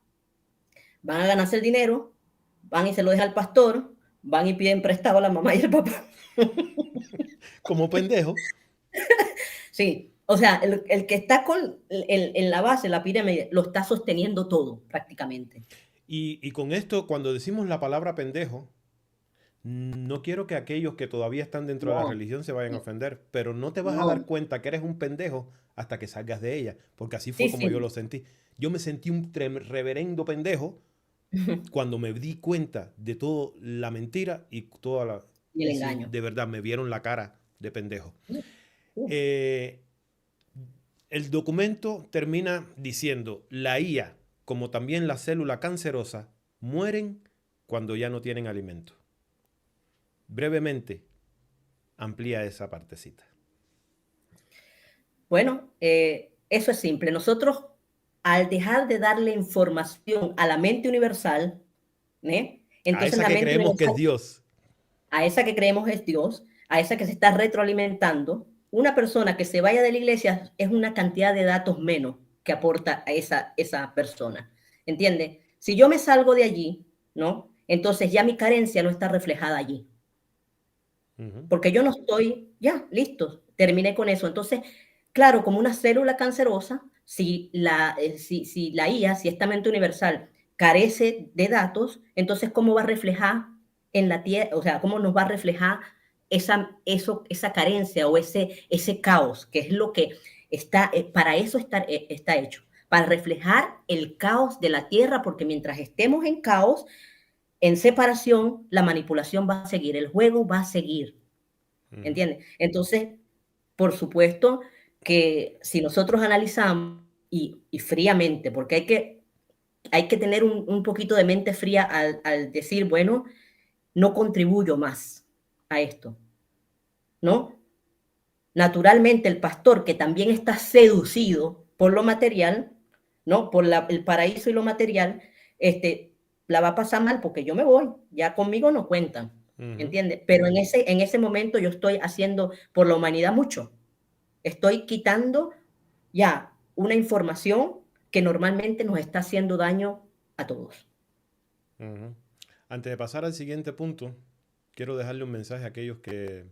van a ganarse el dinero, van y se lo dejan al pastor, van y piden prestado a la mamá y el papá. Como pendejo. Sí, o sea, el que está en la base, la pirámide, lo está sosteniendo todo prácticamente. Y con esto, cuando decimos la palabra pendejo, no quiero que aquellos que todavía están dentro de la No, religión se vayan a ofender, pero no te vas a dar no, cuenta que eres un pendejo hasta que salgas de ella, porque así fue sí, como yo sí. lo sentí. Yo me sentí un reverendo pendejo cuando me di cuenta de toda la mentira y toda la... Y el Y sí, engaño. de verdad, me vieron la cara de pendejo. Uh, Eh, el documento termina diciendo, la IA, como también la célula cancerosa, mueren cuando ya no tienen alimento. Brevemente, amplía esa partecita. Bueno, eso es simple. Nosotros, al dejar de darle información a la mente universal, ¿eh? A Entonces esa la que mente creemos que universal, es Dios. a esa que creemos es Dios, a esa que se está retroalimentando, una persona que se vaya de la iglesia es una cantidad de datos menos que aporta a esa persona. ¿Entiendes? Si yo me salgo de allí, ¿no? Entonces ya mi carencia no está reflejada allí. Ujú. Porque yo no estoy, ya, listo, terminé con eso. Entonces, claro, como una célula cancerosa, si la IA, si esta mente universal carece de datos, entonces, ¿cómo va a reflejar en la Tierra, o sea, cómo nos va a reflejar esa carencia o ese caos, que es lo que está, para eso está hecho, para reflejar el caos de la Tierra, porque mientras estemos en caos, en separación, la manipulación va a seguir, el juego va a seguir. Ujú. ¿Entiendes? Entonces, Por supuesto que si nosotros analizamos y fríamente, porque hay que tener un poquito de mente fría al decir, bueno, no contribuyo más a esto, ¿no? Naturalmente, el pastor que también está seducido por lo material, ¿no? Por el paraíso y lo material, la va a pasar mal porque yo me voy, ya conmigo no cuentan, Ujú. ¿entiendes? Pero en ese momento yo estoy haciendo por la humanidad mucho. Estoy quitando ya una información que normalmente nos está haciendo daño a todos. Ujú. Antes de pasar al siguiente punto, quiero dejarle un mensaje a aquellos que,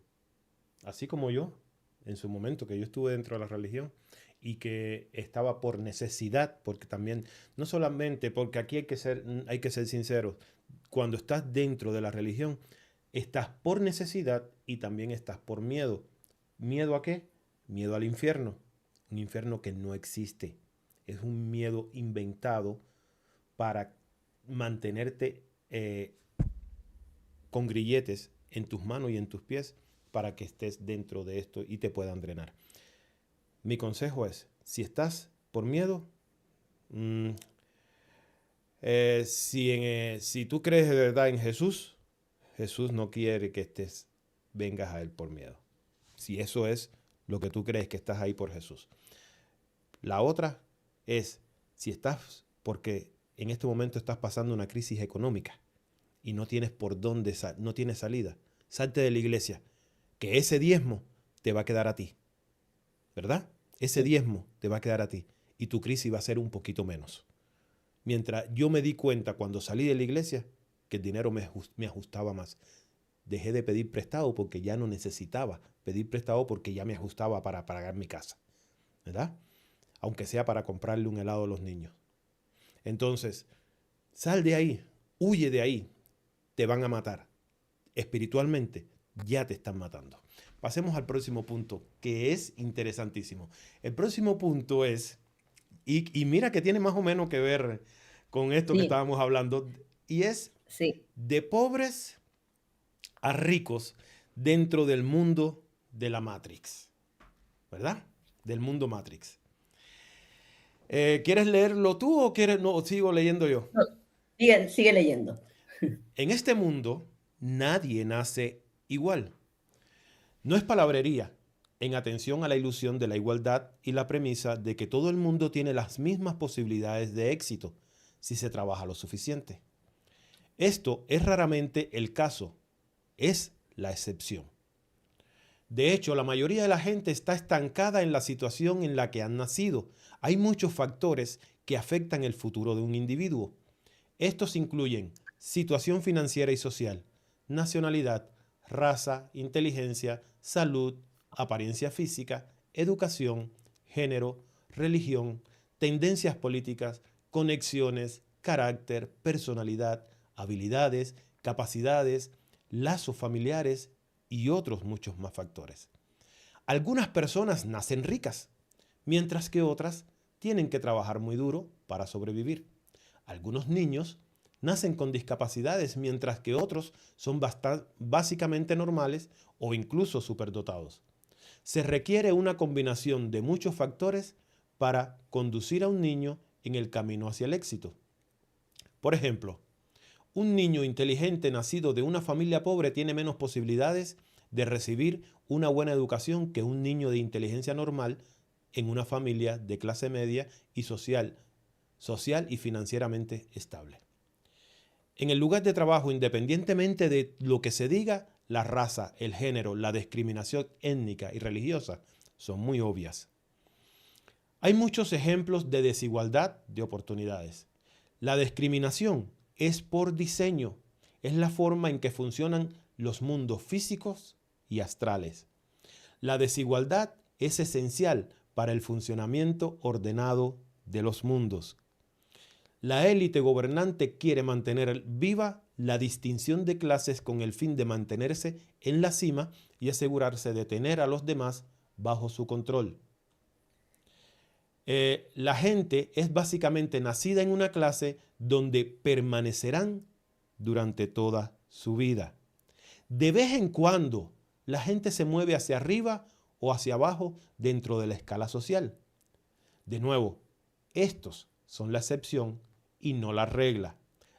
así como yo, en su momento, que yo estuve dentro de la religión y que estaba por necesidad, porque también, no solamente, porque aquí hay que ser sinceros, cuando estás dentro de la religión, estás por necesidad y también estás por miedo. ¿Miedo a qué? Miedo al infierno. Un infierno que no existe. Es un miedo inventado para mantenerte con grilletes en tus manos y en tus pies para que estés dentro de esto y te puedan drenar. Mi consejo es, si estás por miedo, mmm, si tú crees de verdad en Jesús, Jesús no quiere que vengas a Él por miedo. Si eso es lo que tú crees que estás ahí por Jesús. La otra es, si estás, porque en este momento estás pasando una crisis económica y no tienes por dónde, no tienes salida, salte de la iglesia, que ese diezmo te va a quedar a ti, ¿verdad? Ese Sí, diezmo te va a quedar a ti y tu crisis va a ser un poquito menos. Mientras yo me di cuenta cuando salí de la iglesia que el dinero me ajustaba más. Dejé de pedir prestado porque ya no necesitaba pedir prestado porque ya me ajustaba para pagar mi casa, ¿verdad? Aunque sea para comprarle un helado a los niños. Entonces, sal de ahí, huye de ahí, te van a matar. Espiritualmente ya te están matando. Pasemos al próximo punto, que es interesantísimo. El próximo punto es, y mira que tiene más o menos que ver con esto que sí, estábamos hablando, y es sí. de pobres a ricos dentro del mundo de la Matrix, ¿verdad? Del mundo Matrix. ¿Quieres leerlo tú o quieres, no, sigo leyendo yo? No, sigue leyendo. En este mundo nadie nace igual. No es palabrería, en atención a la ilusión de la igualdad y la premisa de que todo el mundo tiene las mismas posibilidades de éxito si se trabaja lo suficiente. Esto es raramente el caso, es la excepción. De hecho, la mayoría de la gente está estancada en la situación en la que han nacido. Hay muchos factores que afectan el futuro de un individuo. Estos incluyen situación financiera y social, nacionalidad, raza, inteligencia, salud, apariencia física, educación, género, religión, tendencias políticas, conexiones, carácter, personalidad, habilidades, capacidades, lazos familiares y otros muchos más factores. Algunas personas nacen ricas, mientras que otras tienen que trabajar muy duro para sobrevivir. Algunos niños nacen con discapacidades, mientras que otros son básicamente normales o incluso superdotados. Se requiere una combinación de muchos factores para conducir a un niño en el camino hacia el éxito. Por ejemplo, un niño inteligente nacido de una familia pobre tiene menos posibilidades de recibir una buena educación que un niño de inteligencia normal en una familia de clase media y social y financieramente estable. En el lugar de trabajo, independientemente de lo que se diga, la raza, el género, la discriminación étnica y religiosa son muy obvias. Hay muchos ejemplos de desigualdad de oportunidades. La discriminación es por diseño, es la forma en que funcionan los mundos físicos y astrales. La desigualdad es esencial para el funcionamiento ordenado de los mundos. La élite gobernante quiere mantener viva la distinción de clases con el fin de mantenerse en la cima y asegurarse de tener a los demás bajo su control. La gente es básicamente nacida en una clase donde permanecerán durante toda su vida. De vez en cuando la gente se mueve hacia arriba o hacia abajo dentro de la escala social. De nuevo, estos son la excepción y no la regla.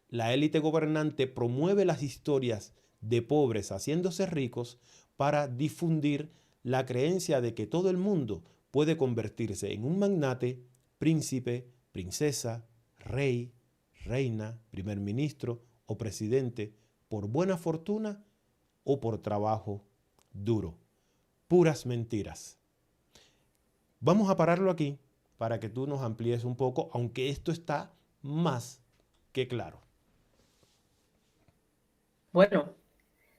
La élite gobernante promueve las historias de pobres haciéndose ricos para difundir la creencia de que todo el mundo puede convertirse en un magnate, príncipe, princesa, rey, reina, primer ministro o presidente por buena fortuna o por trabajo duro. Puras mentiras. Vamos a pararlo aquí para que tú nos amplíes un poco, aunque esto está más que claro. Bueno,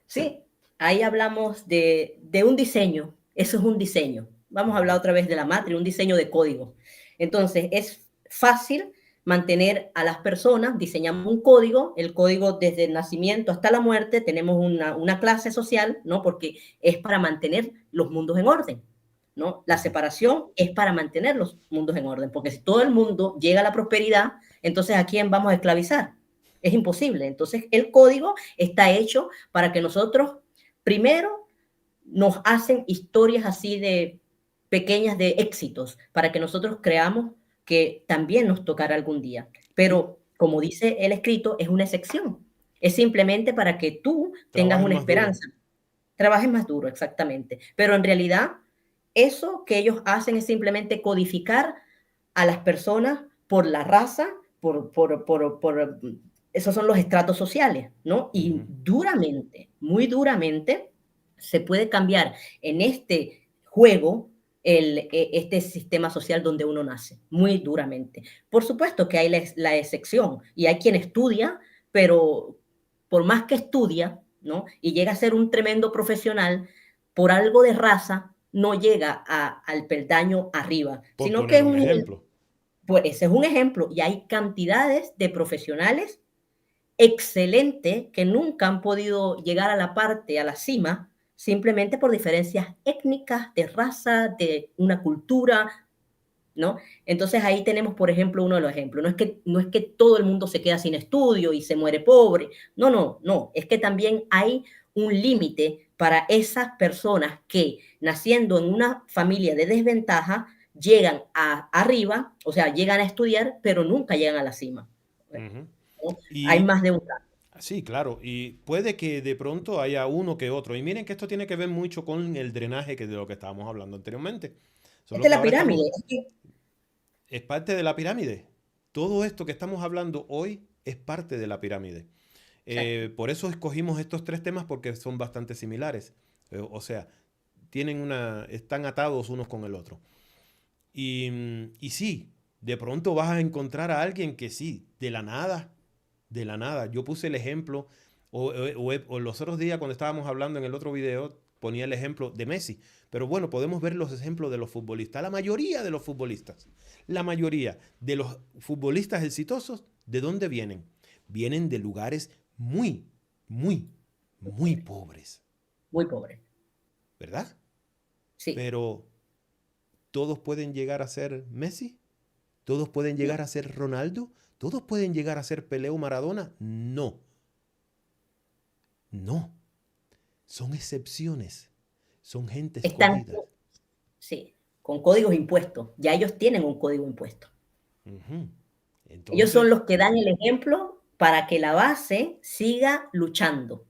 sí, ahí hablamos de un diseño. Eso es un diseño. Vamos a hablar otra vez de la matriz, un diseño de código. Entonces, es fácil mantener a las personas, diseñamos un código, el código desde el nacimiento hasta la muerte, tenemos una clase social, ¿no? Porque es para mantener los mundos en orden, ¿no? La separación es para mantener los mundos en orden, porque si todo el mundo llega a la prosperidad, entonces ¿a quién vamos a esclavizar? Es imposible. Entonces, el código está hecho para que nosotros, primero, nos hacen historias así de pequeñas de éxitos, para que nosotros creamos que también nos tocará algún día. Pero, como dice el escrito, es una excepción. Es simplemente para que tú tengas una esperanza. Trabajes más duro, exactamente. Pero en realidad, eso que ellos hacen es simplemente codificar a las personas por la raza, por esos son los estratos sociales, ¿no? Y duramente, muy duramente, se puede cambiar en este juego este sistema social donde uno nace, muy duramente. Por supuesto que hay la excepción y hay quien estudia, pero por más que estudia, ¿no? Y llega a ser un tremendo profesional, por algo de raza, no llega al peldaño arriba, Por sino que poner es un ejemplo. pues ese es un ejemplo y hay cantidades de profesionales excelentes que nunca han podido llegar a la parte, a la cima, simplemente por diferencias étnicas, de raza, de una cultura, ¿no? Entonces ahí tenemos, por ejemplo, uno de los ejemplos. No es que todo el mundo se queda sin estudio y se muere pobre. No, no, no. Es que también hay un límite para esas personas que, naciendo en una familia de desventaja, llegan arriba, o sea, llegan a estudiar, pero nunca llegan a la cima. ¿No? Hay más de un caso. Sí, claro, y puede que de pronto haya uno que otro. Y miren que esto tiene que ver mucho con el drenaje que de lo que estábamos hablando anteriormente. Solo Esta es que la ahora pirámide. estamos, es parte de la pirámide. Todo esto que estamos hablando hoy es parte de la pirámide. Por eso escogimos estos tres temas porque son bastante similares. O sea, están atados unos con el otro. Y sí, de pronto vas a encontrar a alguien que sí, de la nada. Yo puse el ejemplo, o los otros días cuando estábamos hablando en el otro video, ponía el ejemplo de Messi. Pero bueno, podemos ver los ejemplos de los futbolistas. La mayoría de los futbolistas exitosos, ¿de dónde vienen? Vienen de lugares muy, muy, muy pobres. Muy pobre. ¿Verdad? Sí. Pero ¿todos pueden llegar a ser Messi? ¿Todos pueden llegar a ser Ronaldo? ¿Todos pueden llegar a ser Pelé o Maradona? No. No. Son excepciones. Son gente escogida. Sí, con códigos impuestos. Ya ellos tienen un código impuesto. Entonces, ellos son los que dan el ejemplo para que la base siga luchando.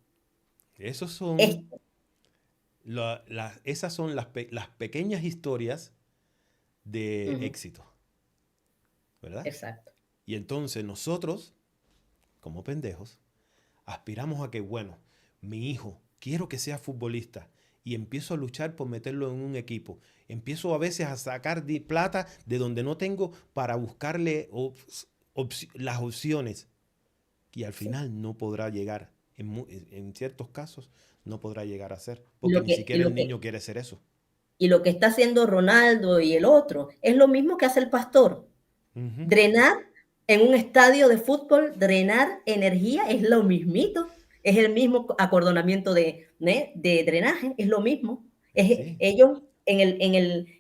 Esas son las pequeñas historias de éxito. ¿Verdad? Exacto. Y entonces nosotros, como pendejos, aspiramos a que, bueno, mi hijo, quiero que sea futbolista. Y empiezo a luchar por meterlo en un equipo. Empiezo a veces a sacar plata de donde no tengo para buscarle las opciones. Y al final no podrá llegar. En ciertos casos no podrá llegar a ser. Porque ni siquiera el niño quiere ser eso. Y lo que está haciendo Ronaldo y el otro es lo mismo que hace el pastor. Drenar en un estadio de fútbol, drenar energía es lo mismito. Es el mismo acordonamiento de drenaje, es lo mismo. Ellos en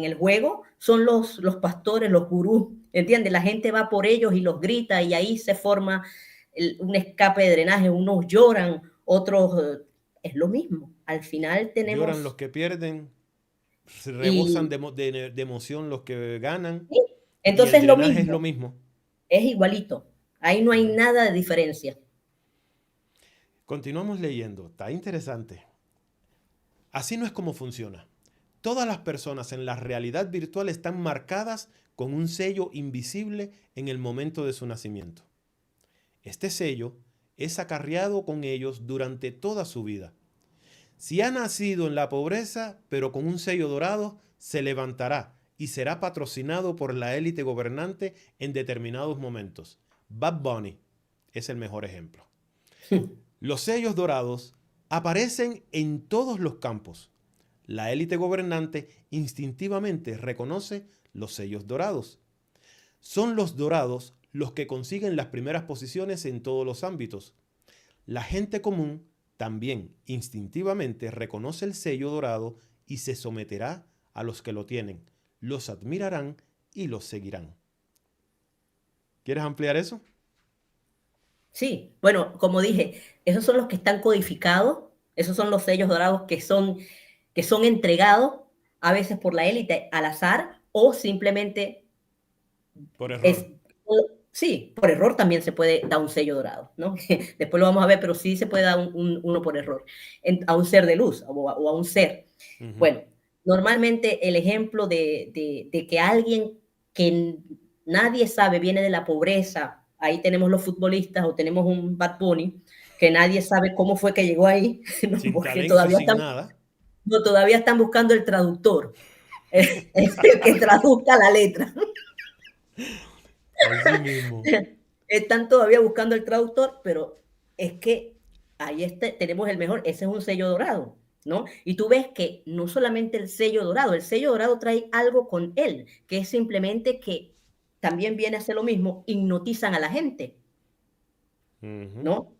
el juego son los pastores, los gurús, ¿entiendes? La gente va por ellos y los grita y ahí se forma un escape de drenaje. Unos lloran, otros... es lo mismo. al final Lloran los tenemos, que pierden, se rebosan y de emoción los que ganan, sí, y el entonces lo drenaje es lo mismo, mismo. es igualito. Ahí no hay Bueno, nada de diferencia. continuamos leyendo. Está interesante. Así no es como funciona. Todas las personas en la realidad virtual están marcadas con un sello invisible en el momento de su nacimiento. Este sello es acarreado con ellos durante toda su vida. Si ha nacido en la pobreza, pero con un sello dorado, se levantará y será patrocinado por la élite gobernante en determinados momentos. Bad Bunny es el mejor ejemplo. Los sellos dorados aparecen en todos los campos. La élite gobernante instintivamente reconoce los sellos dorados. Son los dorados los que consiguen las primeras posiciones en todos los ámbitos. La gente común también instintivamente reconoce el sello dorado y se someterá a los que lo tienen, los admirarán y los seguirán. ¿Quieres ampliar eso? Sí, bueno, como dije, esos son los que están codificados, esos son los sellos dorados que son entregados a veces por la élite al azar o simplemente Por es, error. sí, por error también se puede dar un sello dorado, ¿no? Después lo vamos a ver, pero sí se puede dar uno por error a un ser de luz o a un ser. Ujú. Bueno, normalmente el ejemplo de que alguien que nadie sabe viene de la pobreza, ahí tenemos los futbolistas o tenemos un Bad Bunny, que nadie sabe cómo fue que llegó ahí, ¿no? Sin Porque talento, sin nada. todavía están buscando el traductor, el que traduzca la letra. Así mismo. Están todavía buscando el traductor, pero es que ahí tenemos el mejor, ese es un sello dorado, ¿no? Y tú ves que no solamente el sello dorado trae algo con él, que es simplemente que también viene a hacer lo mismo, hipnotizan a la gente, Ujú. ¿no?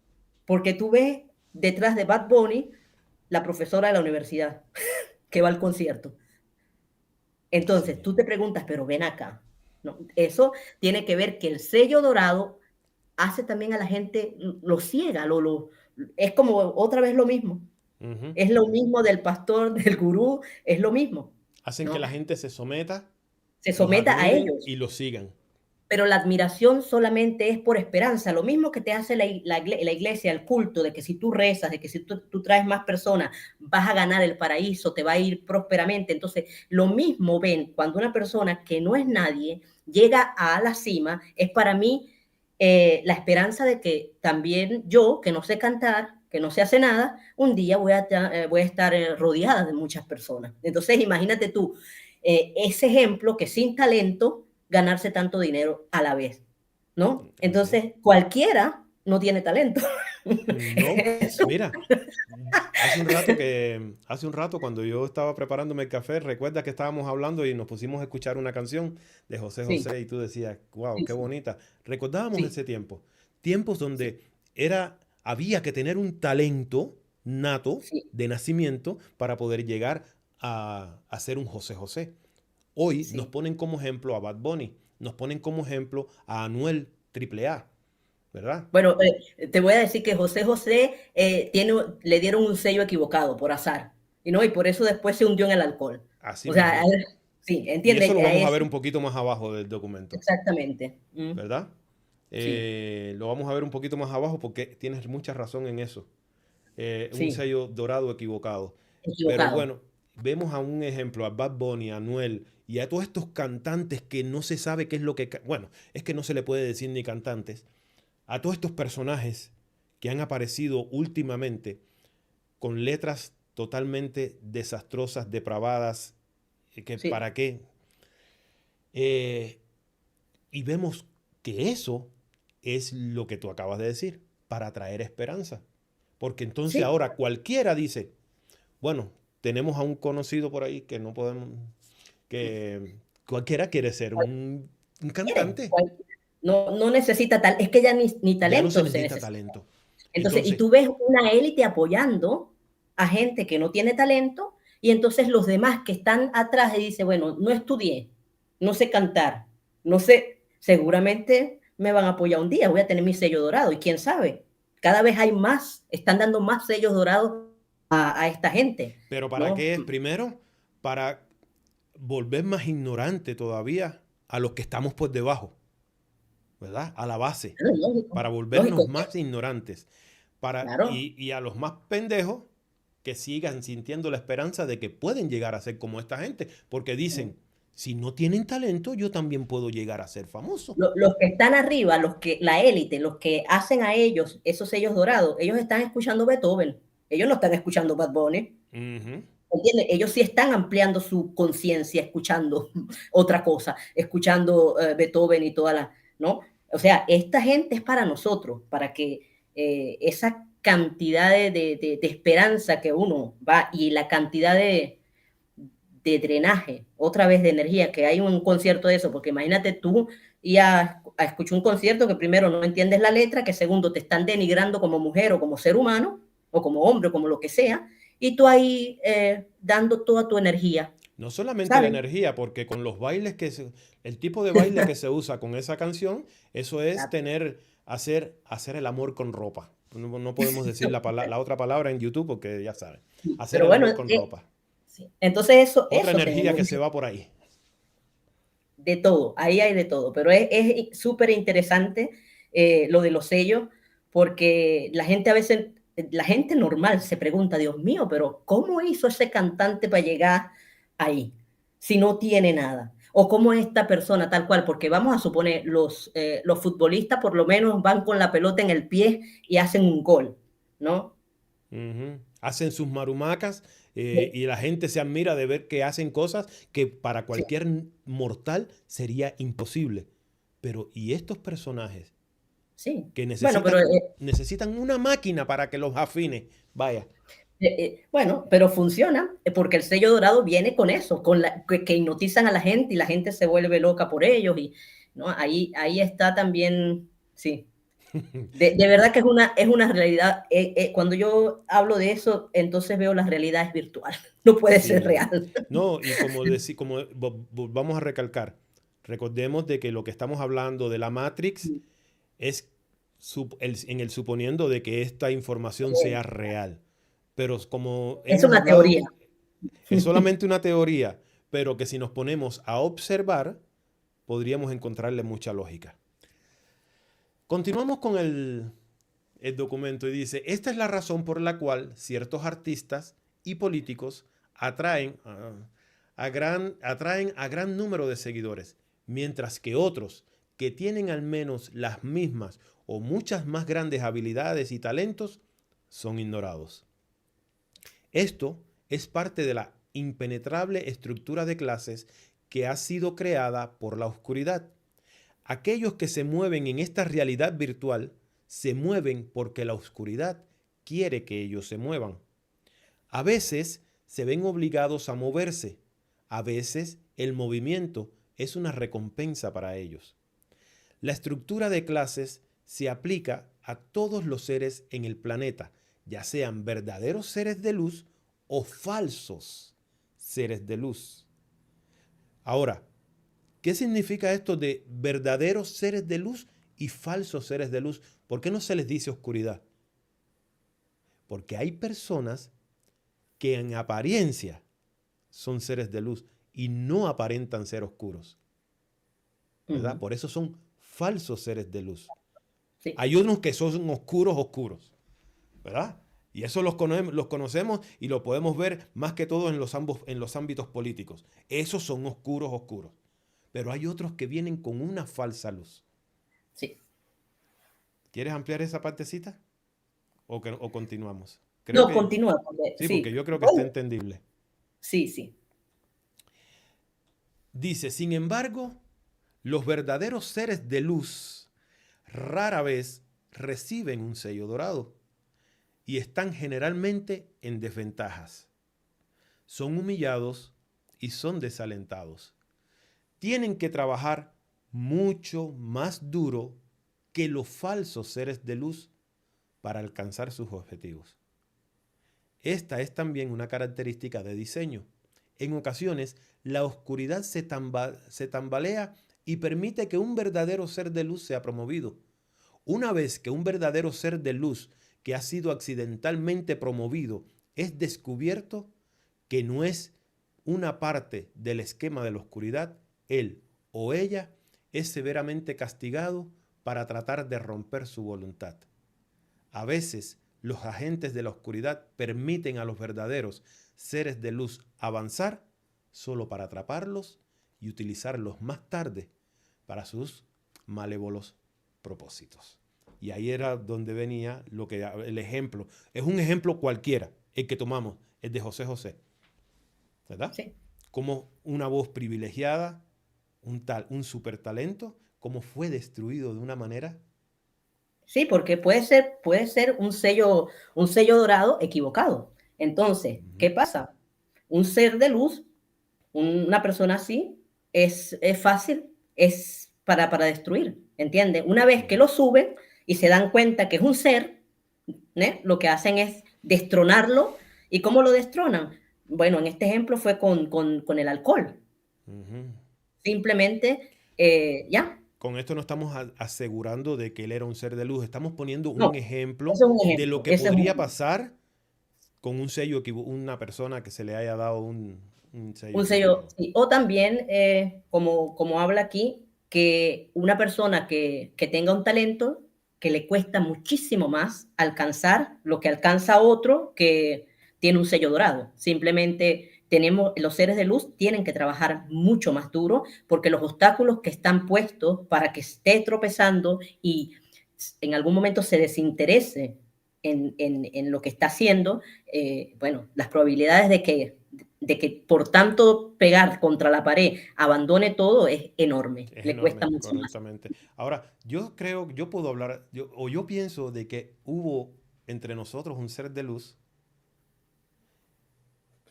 Porque tú ves detrás de Bad Bunny la profesora de la universidad que va al concierto. Entonces, Sí. tú te preguntas, pero ven acá, ¿no? Eso tiene que ver que el sello dorado hace también a la gente, lo ciega, es como otra vez lo mismo. Ujú. Es lo mismo del pastor, del gurú, es lo mismo, Hacen que ¿no? la gente se someta, Se los someta a admiren ellos, y los sigan. pero la admiración solamente es por esperanza. Lo mismo que te hace la iglesia, el culto, de que si tú rezas, de que si tú traes más personas, vas a ganar el paraíso, te va a ir prósperamente. Entonces, lo mismo ven cuando una persona que no es nadie llega a la cima, es para mí la esperanza de que también yo, que no sé cantar, que no sé hacer nada, un día voy a estar rodeada de muchas personas. Entonces, imagínate tú, ese ejemplo que sin talento ganarse tanto dinero a la vez, ¿no? Así es. Entonces, cualquiera no tiene talento. No, mira, hace un rato cuando yo estaba preparándome el café, recuerda que estábamos hablando y nos pusimos a escuchar una canción de José Sí, José y tú decías, wow, sí, qué sí, bonita. Recordábamos sí, ese tiempo, tiempos sí, donde había que tener un talento nato sí, de nacimiento para poder llegar a ser un José José. Hoy nos sí. ponen como ejemplo a Bad Bunny, nos ponen como ejemplo a Anuel AAA, ¿verdad? Bueno, te voy a decir que José José le dieron un sello equivocado por azar, y no, y por eso después se hundió en el alcohol. Así O sea, mismo. sí, Y entiende, eso lo vamos a ver un poquito más abajo del documento, exactamente. ¿verdad? Sí, Lo vamos a ver un poquito más abajo porque tienes mucha razón en eso. Un sí, sello dorado equivocado. Pero equivocado. bueno, vemos a un ejemplo, a Bad Bunny, a Anuel y a todos estos cantantes que no se sabe qué es lo que... Bueno, es que no se le puede decir ni cantantes. A todos estos personajes que han aparecido últimamente con letras totalmente desastrosas, depravadas, que Sí, para qué. Eh, y vemos que eso es lo que tú acabas de decir, para traer esperanza. Porque entonces sí, ahora cualquiera dice, bueno, tenemos a un conocido por ahí que no podemos, que cualquiera quiere ser un quiere. cantante, No, no necesita tal, es que ya ni ya no se talento se necesita necesita. talento. Entonces, y Entonces, tú ves una élite apoyando a gente que no tiene talento, y entonces los demás que están atrás y dicen, bueno, no estudié, no sé cantar, no sé, seguramente me van a apoyar un día, voy a tener mi sello dorado, y quién sabe, cada vez hay más, están dando más sellos dorados a esta gente, Pero ¿para ¿no? qué es? Primero, para volver más ignorante todavía a los que estamos por debajo, ¿verdad? A la base, Claro, lógico, para volvernos lógico, más ignorantes, claro. y a los más pendejos que sigan sintiendo la esperanza de que pueden llegar a ser como esta gente, porque dicen, si no tienen talento, yo también puedo llegar a ser famoso. Los que están arriba, la élite, los que hacen a ellos esos sellos dorados, ellos están escuchando Beethoven, ellos no están escuchando Bad Bunny, Ujú. ¿entiendes? Ellos sí están ampliando su conciencia escuchando otra cosa, escuchando Beethoven y toda la, ¿no? O sea, esta gente es para nosotros, para que esa cantidad de esperanza que uno va y la cantidad de drenaje, otra vez de energía, que hay un concierto de eso, porque imagínate tú ir a escuchar un concierto que primero no entiendes la letra, que segundo te están denigrando como mujer o como ser humano, o como hombre, o como lo que sea, y tú ahí dando toda tu energía, No solamente la ¿sabes? energía, porque con los bailes el tipo de baile que se usa con esa canción, eso es hacer el amor con ropa. No podemos decir la otra palabra en YouTube porque ya saben. Hacer Pero el bueno, amor con ropa. sí. Entonces Otra eso energía tenemos que se va por ahí. de todo, ahí hay de todo, pero es súper interesante lo de los sellos, porque la gente a veces, la gente normal se pregunta, Dios mío, pero ¿cómo hizo ese cantante para llegar ahí si no tiene nada? O cómo esta persona tal cual, porque vamos a suponer, los futbolistas por lo menos van con la pelota en el pie y hacen un gol, ¿no? Ujú. Hacen sus marumacas Sí, y la gente se admira de ver que hacen cosas que para sí, cualquier mortal sería imposible. Pero, ¿y estos personajes sí. que Bueno, pero necesitan una máquina para que los afine? Vaya. bueno, pero funciona porque el sello dorado viene con eso, que hipnotizan a la gente y la gente se vuelve loca por ellos y ¿no? Ahí está también, sí. De verdad que es una realidad. Cuando yo hablo de eso, entonces veo la realidad es virtual, no puede ser Sí. real. No, y vamos a recalcar, recordemos de que lo que estamos hablando de la Matrix es en el suponiendo de que esta información sea real. Pero como Es hemos una hablado, teoría. es solamente una teoría, pero que si nos ponemos a observar, podríamos encontrarle mucha lógica. Continuamos con el documento y dice, esta es la razón por la cual ciertos artistas y políticos atraen a gran número de seguidores, mientras que otros que tienen al menos las mismas o muchas más grandes habilidades y talentos son ignorados. Esto es parte de la impenetrable estructura de clases que ha sido creada por la oscuridad. Aquellos que se mueven en esta realidad virtual se mueven porque la oscuridad quiere que ellos se muevan. A veces se ven obligados a moverse. A veces el movimiento es una recompensa para ellos. La estructura de clases se aplica a todos los seres en el planeta, ya sean verdaderos seres de luz o falsos seres de luz. Ahora, ¿qué significa esto de verdaderos seres de luz y falsos seres de luz? ¿Por qué no se les dice oscuridad? Porque hay personas que en apariencia son seres de luz y no aparentan ser oscuros, ¿verdad? Ujú, Por eso son falsos seres de luz. sí. Hay unos que son oscuros, oscuros, ¿verdad? Y eso los conocemos y lo podemos ver más que todo en los ámbitos políticos. Esos son oscuros, oscuros. Pero hay otros que vienen con una falsa luz. Sí. ¿Quieres ampliar esa partecita? ¿O continuamos? Creo No, que continúa, sí, porque sí. yo creo que está Bueno, entendible. sí, sí. Dice, sin embargo, los verdaderos seres de luz rara vez reciben un sello dorado y están generalmente en desventajas. Son humillados y son desalentados. Tienen que trabajar mucho más duro que los falsos seres de luz para alcanzar sus objetivos. Esta es también una característica de diseño. En ocasiones, la oscuridad se tambalea y permite que un verdadero ser de luz sea promovido. Una vez que un verdadero ser de luz que ha sido accidentalmente promovido es descubierto que no es una parte del esquema de la oscuridad, él o ella es severamente castigado para tratar de romper su voluntad. A veces, los agentes de la oscuridad permiten a los verdaderos seres de luz avanzar solo para atraparlos y utilizarlos más tarde para sus malévolos propósitos. Y ahí era donde venía el ejemplo. Es un ejemplo cualquiera, el que tomamos, el de José José, ¿verdad? Sí. Como una voz privilegiada, un super talento, como fue destruido de una manera. Sí, porque puede ser un sello dorado equivocado. Entonces, ¿qué pasa? Un ser de luz, una persona así, es fácil, es para destruir, ¿entiendes? Una vez que lo suben y se dan cuenta que es un ser, ¿né? Lo que hacen es destronarlo. ¿Y cómo lo destronan? Bueno, en este ejemplo fue con el alcohol. Simplemente, ya. Con esto no estamos asegurando de que él era un ser de luz. Estamos poniendo No, un ejemplo ese es un de lo ejemplo. que podría pasar con un sello, una persona que se le haya dado un sello Un sello, equivocado. sí. O también, como habla aquí, que una persona que tenga un talento que le cuesta muchísimo más alcanzar lo que alcanza otro que tiene un sello dorado. Simplemente los seres de luz tienen que trabajar mucho más duro porque los obstáculos que están puestos para que esté tropezando y en algún momento se desinterese en lo que está haciendo, bueno, las probabilidades de que por tanto pegar contra la pared abandone todo es enorme, Es le cuesta enorme, mucho más. correctamente. Ahora, yo creo, yo puedo hablar, yo pienso de que hubo entre nosotros un ser de luz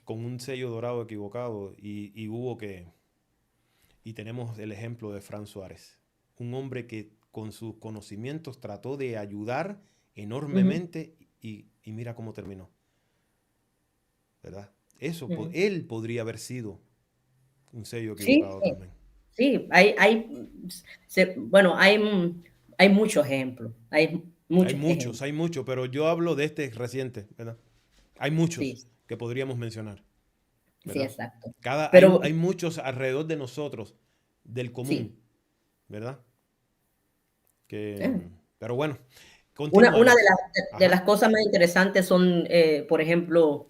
con un sello dorado equivocado y tenemos el ejemplo de Fran Suárez, un hombre que con sus conocimientos trató de ayudar enormemente y mira cómo terminó, ¿verdad? Él podría haber sido un sello Sí, equivocado también. sí, bueno, hay muchos ejemplos, hay muchos ejemplos, Hay muchos, pero yo hablo de este reciente, ¿verdad? Hay muchos sí, que podríamos mencionar, sí, ¿verdad? exacto. Hay, Pero hay muchos alrededor de nosotros, del sí, común, ¿verdad? Que, eh, pero bueno, una continuemos. de las Ajá. cosas más interesantes son, por ejemplo,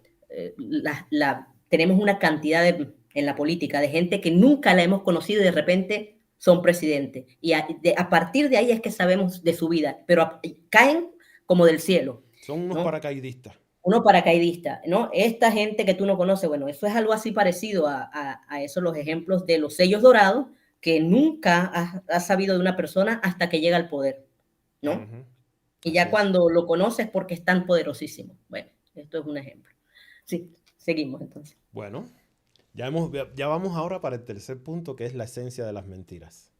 tenemos una cantidad en la política de gente que nunca la hemos conocido y de repente son presidentes. Y a partir de ahí es que sabemos de su vida, pero caen como del cielo, Son unos ¿no? paracaidistas. Uno paracaidista, ¿no? Esta gente que tú no conoces, bueno, eso es algo así parecido a eso, los ejemplos de los sellos dorados, que nunca has sabido de una persona hasta que llega al poder, ¿no? Ujú. Y Así ya es. cuando lo conoces porque es tan poderosísimo. Bueno, esto es un ejemplo. Sí, seguimos entonces. Bueno, ya vamos ahora para el tercer punto, que es la esencia de las mentiras.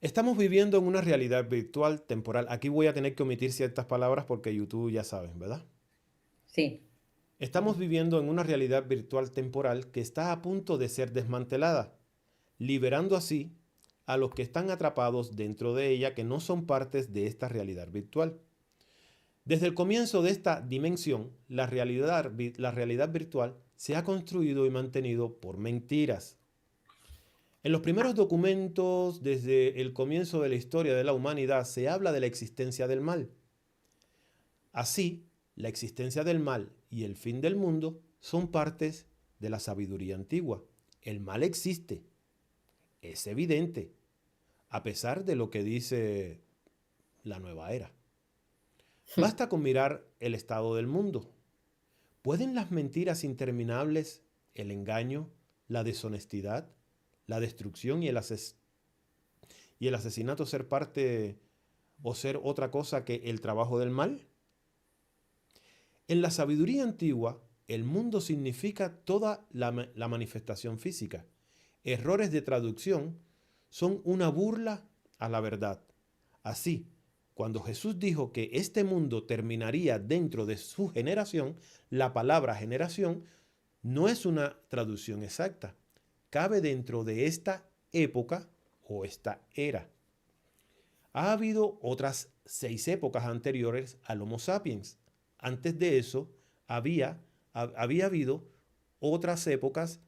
Estamos viviendo en una realidad virtual temporal. Aquí voy a tener que omitir ciertas palabras porque YouTube ya saben, ¿verdad? Sí. Estamos viviendo en una realidad virtual temporal que está a punto de ser desmantelada, liberando así a los que están atrapados dentro de ella que no son partes de esta realidad virtual. Desde el comienzo de esta dimensión, la realidad virtual se ha construido y mantenido por mentiras. En los primeros documentos, desde el comienzo de la historia de la humanidad, se habla de la existencia del mal. Así, la existencia del mal y el fin del mundo son partes de la sabiduría antigua. El mal existe, es evidente, a pesar de lo que dice la nueva era. Basta con mirar el estado del mundo. ¿Pueden las mentiras interminables, el engaño, la deshonestidad, la destrucción y el asesinato ser parte o ser otra cosa que el trabajo del mal? En la sabiduría antigua, el mundo significa toda la manifestación física. Errores de traducción son una burla a la verdad. Así, cuando Jesús dijo que este mundo terminaría dentro de su generación, la palabra generación no es una traducción exacta. Cabe dentro de esta época o esta era. Ha habido otras 6 épocas anteriores al Homo sapiens, Antes de eso, había habido otras épocas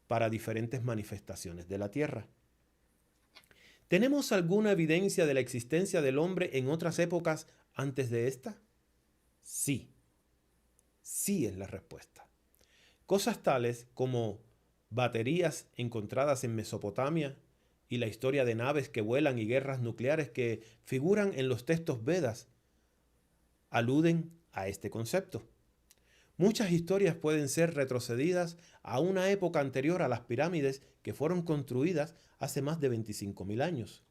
para diferentes manifestaciones de la tierra. ¿Tenemos alguna evidencia de la existencia del hombre en otras épocas antes de esta? Sí, sí es la respuesta. Cosas tales como baterías encontradas en Mesopotamia y la historia de naves que vuelan y guerras nucleares que figuran en los textos Vedas aluden a este concepto. Muchas historias pueden ser retrocedidas a una época anterior a las pirámides que fueron construidas hace más de 25.000 años.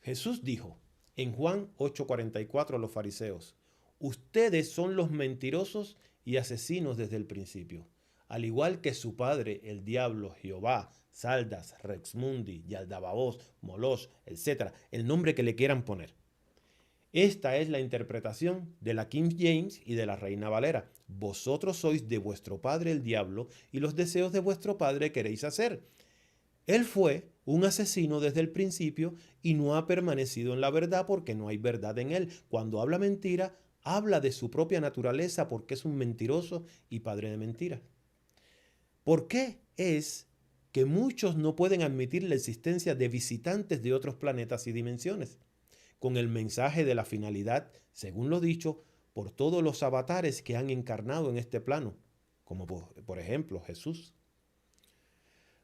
Jesús dijo en Juan 8:44 a los fariseos: ustedes son los mentirosos y asesinos desde el principio, al igual que su padre, el diablo, Jehová, Saldas, Rexmundi, Yaldabaoth, Moloch, etc., el nombre que le quieran poner. Esta es la interpretación de la King James y de la Reina Valera. Vosotros sois de vuestro padre el diablo y los deseos de vuestro padre queréis hacer. Él fue un asesino desde el principio y no ha permanecido en la verdad porque no hay verdad en él. Cuando habla mentira, habla de su propia naturaleza porque es un mentiroso y padre de mentiras. ¿Por qué es que muchos no pueden admitir la existencia de visitantes de otros planetas y dimensiones? Con el mensaje de la finalidad, según lo dicho, por todos los avatares que han encarnado en este plano, como por ejemplo Jesús.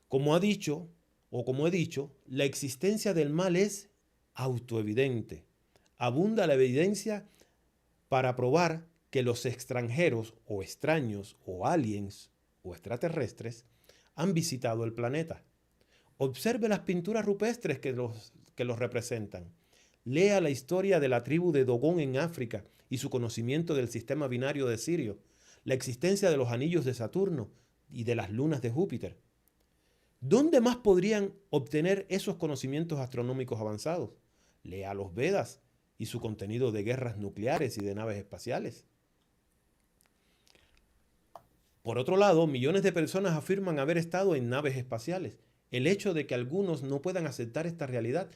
Como he dicho, la existencia del mal es autoevidente. Abunda la evidencia para probar que los extranjeros o extraños o aliens o extraterrestres han visitado el planeta. Observe las pinturas rupestres que los representan. Lea la historia de la tribu de Dogón en África y su conocimiento del sistema binario de Sirio, la existencia de los anillos de Saturno y de las lunas de Júpiter. ¿Dónde más podrían obtener esos conocimientos astronómicos avanzados? Lea los Vedas y su contenido de guerras nucleares y de naves espaciales. Por otro lado, millones de personas afirman haber estado en naves espaciales. El hecho de que algunos no puedan aceptar esta realidad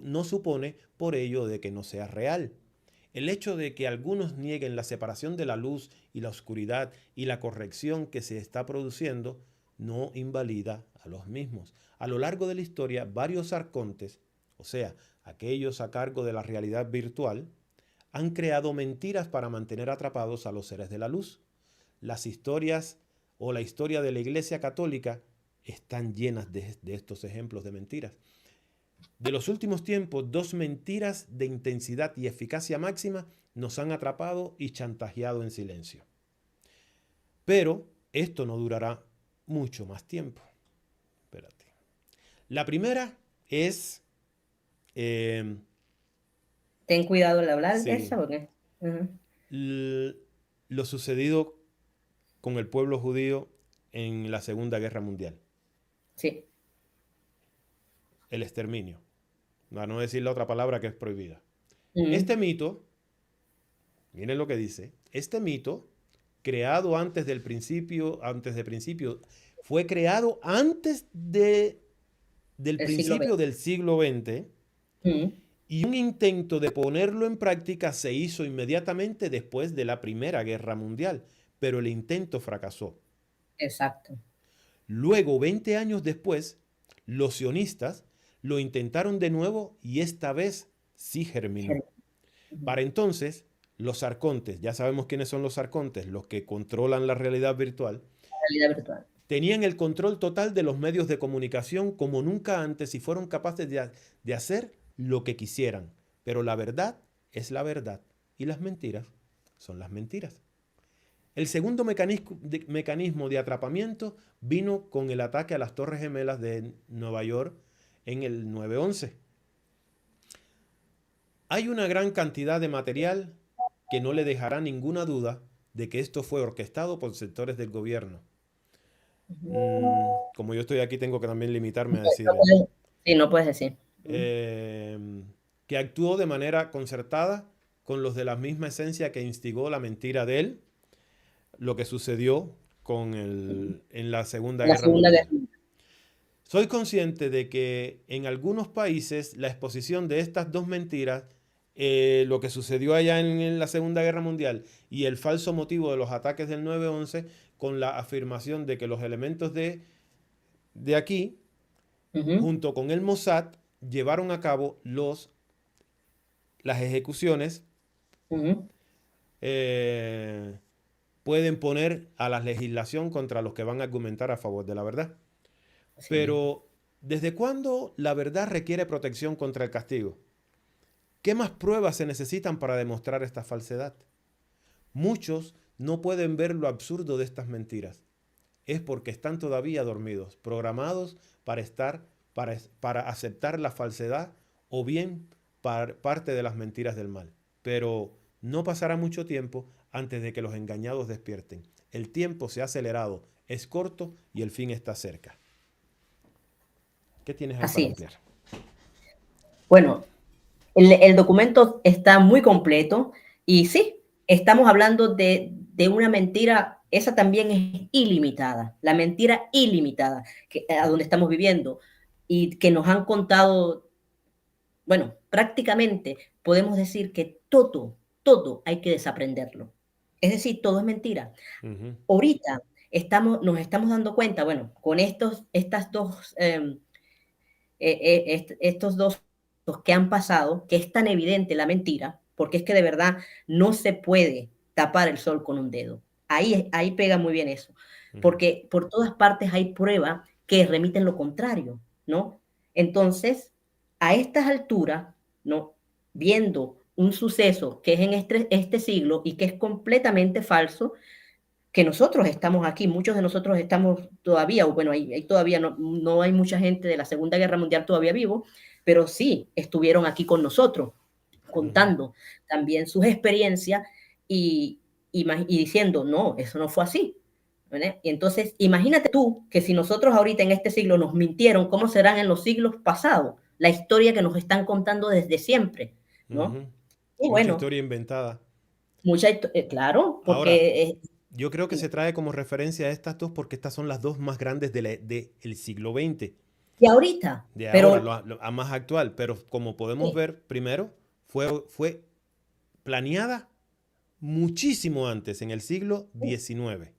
no supone por ello de que no sea real. El hecho de que algunos nieguen la separación de la luz y la oscuridad y la corrección que se está produciendo no invalida a los mismos. A lo largo de la historia, varios arcontes, o sea, aquellos a cargo de la realidad virtual, han creado mentiras para mantener atrapados a los seres de la luz. Las historias o la historia de la Iglesia Católica están llenas de estos ejemplos de mentiras. De los últimos tiempos, 2 mentiras de intensidad y eficacia máxima nos han atrapado y chantajeado en silencio. Pero esto no durará mucho más tiempo. Espérate. La primera es... Ten cuidado al hablar sí, eso, ¿o qué? lo sucedido con el pueblo judío en la Segunda Guerra Mundial. Sí. El exterminio. Para no decir la otra palabra que es prohibida. Este mito, miren lo que dice, este mito, creado antes de principio, fue creado antes del principio del siglo XX, y un intento de ponerlo en práctica se hizo inmediatamente después de la Primera Guerra Mundial, pero el intento fracasó. Exacto. Luego, 20 años después, los sionistas lo intentaron de nuevo y esta vez sí germinó. Para entonces, los arcontes, ya sabemos quiénes son los arcontes, los que controlan la realidad virtual, tenían el control total de los medios de comunicación como nunca antes y fueron capaces de hacer lo que quisieran. Pero la verdad es la verdad y las mentiras son las mentiras. El segundo mecanismo de atrapamiento vino con el ataque a las Torres Gemelas de Nueva York en el 9/11. Hay una gran cantidad de material que no le dejará ninguna duda de que esto fue orquestado por sectores del gobierno. Como yo estoy aquí, tengo que también limitarme a decir sí, no puedes decir. Que actuó de manera concertada con los de la misma esencia que instigó la mentira de él, lo que sucedió en la Segunda Guerra Mundial. Soy consciente de que en algunos países la exposición de estas 2 mentiras lo que sucedió allá en la Segunda Guerra Mundial y el falso motivo de los ataques del 9/11 con la afirmación de que los elementos de aquí, Ujú, junto con el Mossad, llevaron a cabo las ejecuciones, ujú. eh, pueden poner a la legislación contra los que van a argumentar a favor de la verdad. Así mismo. Pero, ¿desde cuándo la verdad requiere protección contra el castigo? ¿Qué más pruebas se necesitan para demostrar esta falsedad? Muchos no pueden ver lo absurdo de estas mentiras. Es porque están todavía dormidos, programados para para aceptar la falsedad o bien parte de las mentiras del mal. Pero no pasará mucho tiempo antes de que los engañados despierten. El tiempo se ha acelerado, es corto y el fin está cerca. ¿Qué tienes ahí para Así es. ampliar? Bueno, el documento está muy completo y sí, estamos hablando de una mentira, esa también es ilimitada, la mentira ilimitada a donde estamos viviendo y que nos han contado, bueno, prácticamente podemos decir que todo hay que desaprenderlo. Es decir, todo es mentira. Ujú, Ahorita nos estamos dando cuenta, bueno, con estas dos estos dos que han pasado, que es tan evidente la mentira, porque es que de verdad no se puede tapar el sol con un dedo. Ahí pega muy bien eso, ujú, porque por todas partes hay pruebas que remiten lo contrario, ¿no? Entonces, a estas alturas, ¿no? Viendo un suceso que es en este siglo y que es completamente falso, que nosotros estamos aquí, muchos de nosotros estamos todavía, o bueno, hay todavía no hay mucha gente de la Segunda Guerra Mundial todavía vivo, pero sí estuvieron aquí con nosotros, ujú. contando también sus experiencias y, y diciendo, no, eso no fue así. ¿Vale? Y entonces, imagínate tú que si nosotros ahorita en este siglo nos mintieron, ¿cómo serán en los siglos pasados? La historia que nos están contando desde siempre, ¿no? Ujú. Y Mucha bueno, historia inventada. claro, Ahora, porque yo creo que se sí. trae como referencia a estas dos porque estas son las dos más grandes del siglo XX, Y ahorita, de ahora, pero a más actual. Pero como podemos sí, ver, primero, fue planeada muchísimo antes, en el siglo sí, XIX.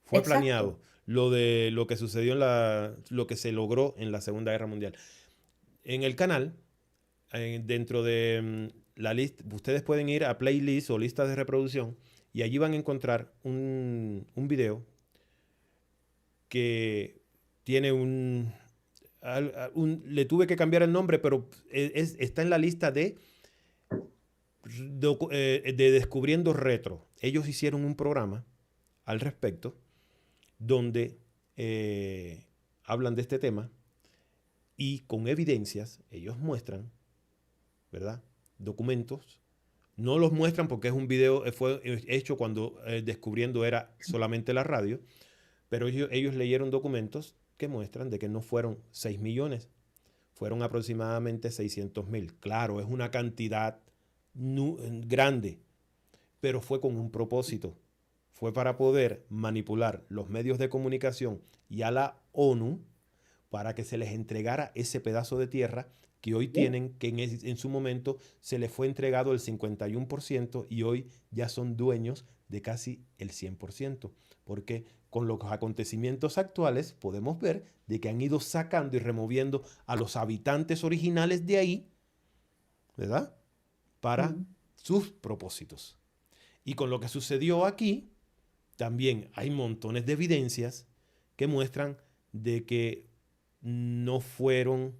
Fue exacto. planeado lo de lo que sucedió lo que se logró en la Segunda Guerra Mundial. En el canal, dentro de la lista, ustedes pueden ir a playlist o listas de reproducción y allí van a encontrar un video que tiene le tuve que cambiar el nombre, pero está en la lista de Descubriendo Retro. Ellos hicieron un programa al respecto donde hablan de este tema y con evidencias ellos muestran, ¿verdad? Documentos. No los muestran porque es un video, fue hecho cuando Descubriendo era solamente la radio, pero ellos leyeron documentos que muestran de que no fueron 6 millones, fueron aproximadamente 600,000. Claro, es una cantidad grande, pero fue con un propósito. Fue para poder manipular los medios de comunicación y a la ONU para que se les entregara ese pedazo de tierra que hoy Sí, tienen, que en su momento se les fue entregado el 51% y hoy ya son dueños de casi el 100%. Porque con los acontecimientos actuales podemos ver de que han ido sacando y removiendo a los habitantes originales de ahí, ¿verdad? Para ujú, sus propósitos. Y con lo que sucedió aquí, también hay montones de evidencias que muestran de que no fueron,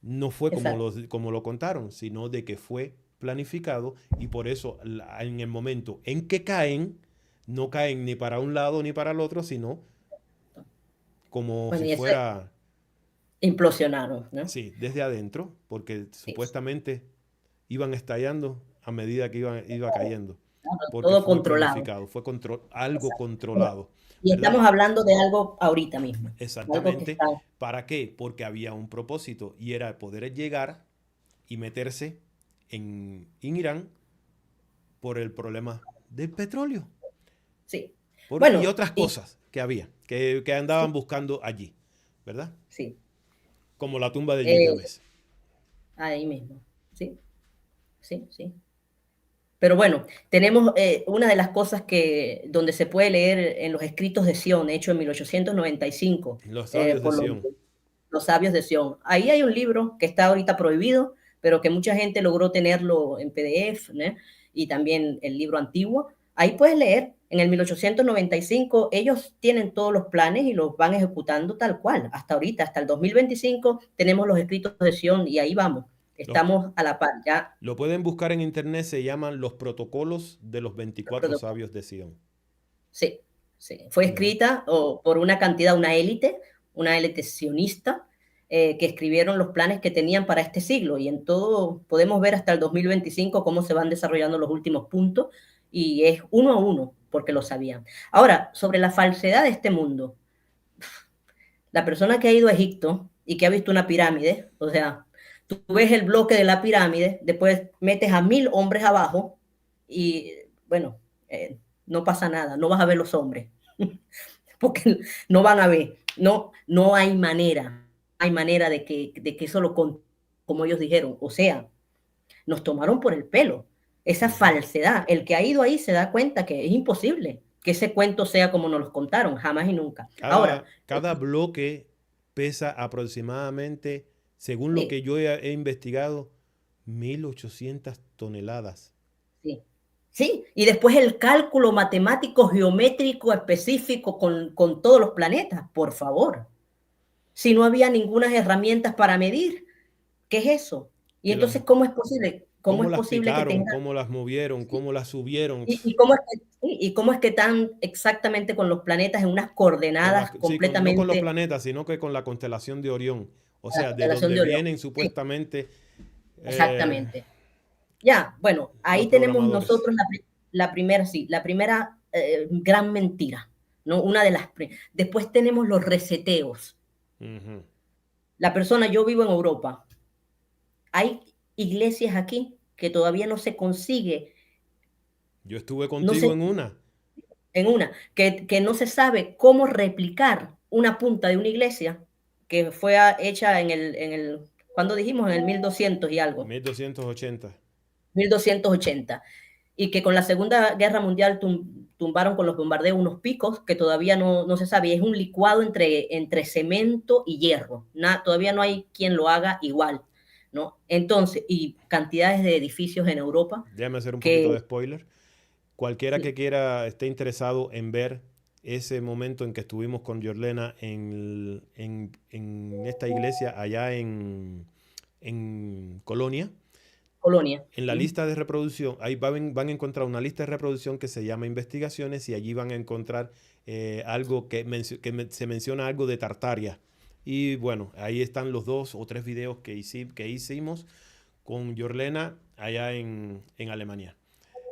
no fue exacto. como lo contaron, sino de que fue planificado y por eso en el momento en que caen, no caen ni para un lado ni para el otro, sino como Bueno, si y eso fuera, implosionaron, ¿no? sí, desde adentro, porque Sí, supuestamente iban estallando a medida que iba cayendo, claro, porque todo fue controlado. planificado, fue algo Exacto. controlado, Y ¿verdad? estamos hablando de algo ahorita mismo, algo que Exactamente. está, ¿Para qué? Porque había un propósito y era poder llegar y meterse en Irán por el problema del petróleo sí. y Bueno, otras y cosas que había, que sí, andaban buscando allí, ¿verdad? sí, Como la tumba de eh, Gilgamesh. ahí mismo, sí. sí, sí. Pero bueno, tenemos una de las cosas donde se puede leer en los escritos de Sion, hecho en 1895, Los sabios de por Sión. los sabios de Sion. Ahí hay un libro que está ahorita prohibido, pero que mucha gente logró tenerlo en PDF, ¿no? Y también el libro antiguo. Ahí puedes leer, en el 1895 ellos tienen todos los planes y los van ejecutando tal cual. Hasta ahorita, hasta el 2025, tenemos los escritos de Sion y ahí vamos. Los, Estamos a la par, ya. lo pueden buscar en internet, se llaman Los Protocolos de los 24 Sabios de Sión. Sí, sí. Fue Ya. escrita por una cantidad, una élite sionista, que escribieron los planes que tenían para este siglo. Y en todo podemos ver hasta el 2025 cómo se van desarrollando los últimos puntos. Y es uno a uno, porque lo sabían. Ahora, sobre la falsedad de este mundo. La persona que ha ido a Egipto y que ha visto una pirámide, o sea, tú ves el bloque de la pirámide, después metes a 1000 hombres abajo y, bueno, no pasa nada, no vas a ver los hombres, porque no van a ver, no hay manera de que eso como ellos dijeron, o sea, nos tomaron por el pelo, esa falsedad, el que ha ido ahí se da cuenta que es imposible que ese cuento sea como nos lo contaron, jamás y nunca. Ahora, Cada bloque pesa aproximadamente, según lo sí, que yo he investigado, 1800 toneladas. sí. Sí, y después el cálculo matemático geométrico específico con todos los planetas, por favor. Si no había ninguna herramientas para medir, ¿qué es eso? Y Que las, entonces, ¿cómo es posible? ¿Cómo cómo es las posible que picaron, tenga... cómo las movieron, Sí, cómo las subieron. y cómo es que están exactamente con los planetas en unas coordenadas Sí, no con los completamente planetas, sino que con la constelación de Orión. O a la sea, de constelación donde de Orión? vienen Sí, supuestamente eh, exactamente. Ya, bueno, los ahí tenemos programadores. nosotros la primera, sí, la primera gran mentira, ¿no? Una de las... Después tenemos los reseteos. Ujú. La persona, yo vivo en Europa, hay iglesias aquí que todavía no se consigue, Yo estuve no contigo se, en una. en una, que no se sabe cómo replicar una punta de una iglesia que fue hecha cuando dijimos, en el 1200 y algo, 1280. 1280, y que con la Segunda Guerra Mundial tumbaron con los bombardeos unos picos que todavía no se sabe, es un licuado entre cemento y hierro, todavía no hay quien lo haga igual, ¿no? Entonces, y cantidades de edificios en Europa Déjame hacer un poquito de que, spoiler. Cualquiera que sí, quiera, esté interesado en ver ese momento en que estuvimos con Jorlena en esta iglesia allá en Colonia, Colonia. en la lista de reproducción, ahí van a encontrar una lista de reproducción que se llama Investigaciones y allí van a encontrar algo se menciona algo de Tartaria. Y bueno, ahí están los 2 o 3 videos que hicimos con Jorlena allá en Alemania.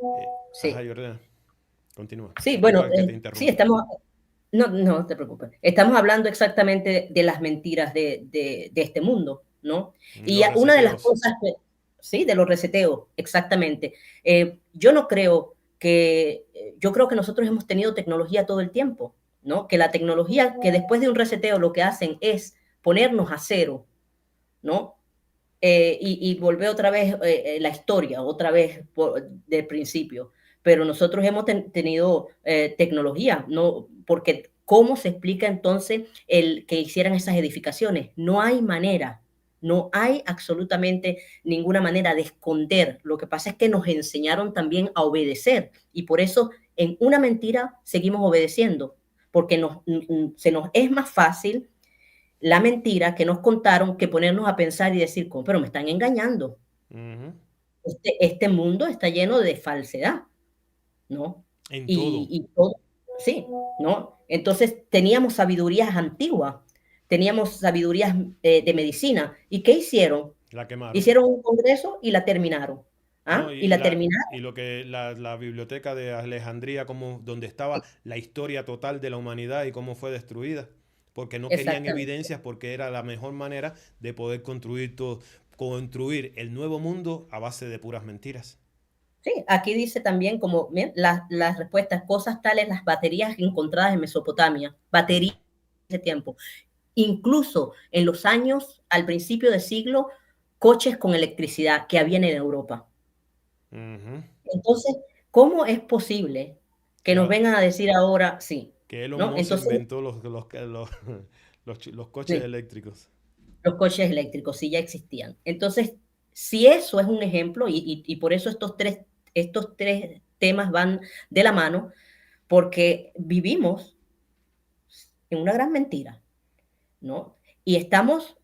Ajá, Sí, Jorlena, continúa. sí, bueno, Disculpa que te sí, interrumpa. no te preocupes, estamos hablando exactamente de las mentiras de este mundo, ¿no? Y Los una de las reseteos. cosas sí, de los reseteos, exactamente. Yo no creo yo creo que nosotros hemos tenido tecnología todo el tiempo, ¿no? Que la tecnología, que después de un reseteo lo que hacen es ponernos a cero, ¿no? Y volver otra vez la historia, otra vez del principio. Pero nosotros hemos tenido tecnología, ¿no? Porque ¿cómo se explica entonces el que hicieran esas edificaciones? No hay manera, no hay absolutamente ninguna manera de esconder. Lo que pasa es que nos enseñaron también a obedecer y por eso en una mentira seguimos obedeciendo, porque se nos es más fácil la mentira que nos contaron que ponernos a pensar y decir, ¿cómo? Pero me están engañando. Ujú. Este mundo está lleno de falsedad, ¿no? En todo. Y todo, sí, ¿no? Entonces teníamos sabidurías antiguas, teníamos sabidurías de medicina. ¿Y qué hicieron? La quemaron. Hicieron un congreso y la terminaron. No, ¿Ah? Y la terminaron. y lo que la biblioteca de Alejandría, como, donde estaba la historia total de la humanidad y cómo fue destruida. Porque no querían Exactamente. evidencias, porque era la mejor manera de poder construir el nuevo mundo a base de puras mentiras. Sí, aquí dice también como las respuestas, cosas tales, las baterías encontradas en Mesopotamia, Mm. baterías de tiempo. Incluso en los años, al principio del siglo, coches con electricidad que habían en Europa. Ujú. Entonces, ¿cómo es posible que Que, nos a- vengan a decir ahora sí? que Elon ¿No? Musk Entonces, inventó los coches sí, eléctricos. los coches eléctricos sí ya existían. Entonces, si eso es un ejemplo, y por eso estos tres temas van de la mano, porque vivimos en una gran mentira, ¿no? Y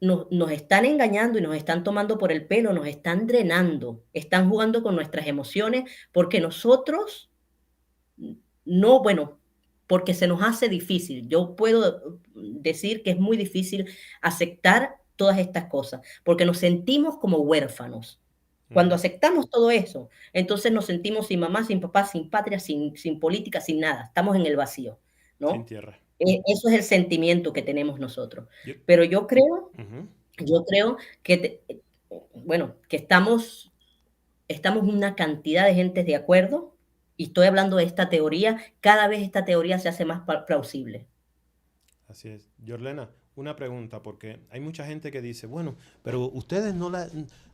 nos están engañando y nos están tomando por el pelo, nos están drenando, están jugando con nuestras emociones, porque nosotros no, bueno, porque se nos hace difícil. Yo puedo decir que es muy difícil aceptar todas estas cosas, porque nos sentimos como huérfanos. Cuando Ujú. aceptamos todo eso, entonces nos sentimos sin mamá, sin papá, sin patria, sin política, sin nada. Estamos en el vacío, Sin ¿no? tierra. Eso es el sentimiento que tenemos nosotros. Yo- Pero ujú. yo creo que, bueno, que estamos una cantidad de gente de acuerdo, y estoy hablando de esta teoría, cada vez esta teoría se hace más plausible. Así es. Yorlena, una pregunta, porque hay mucha gente que dice, bueno, pero ustedes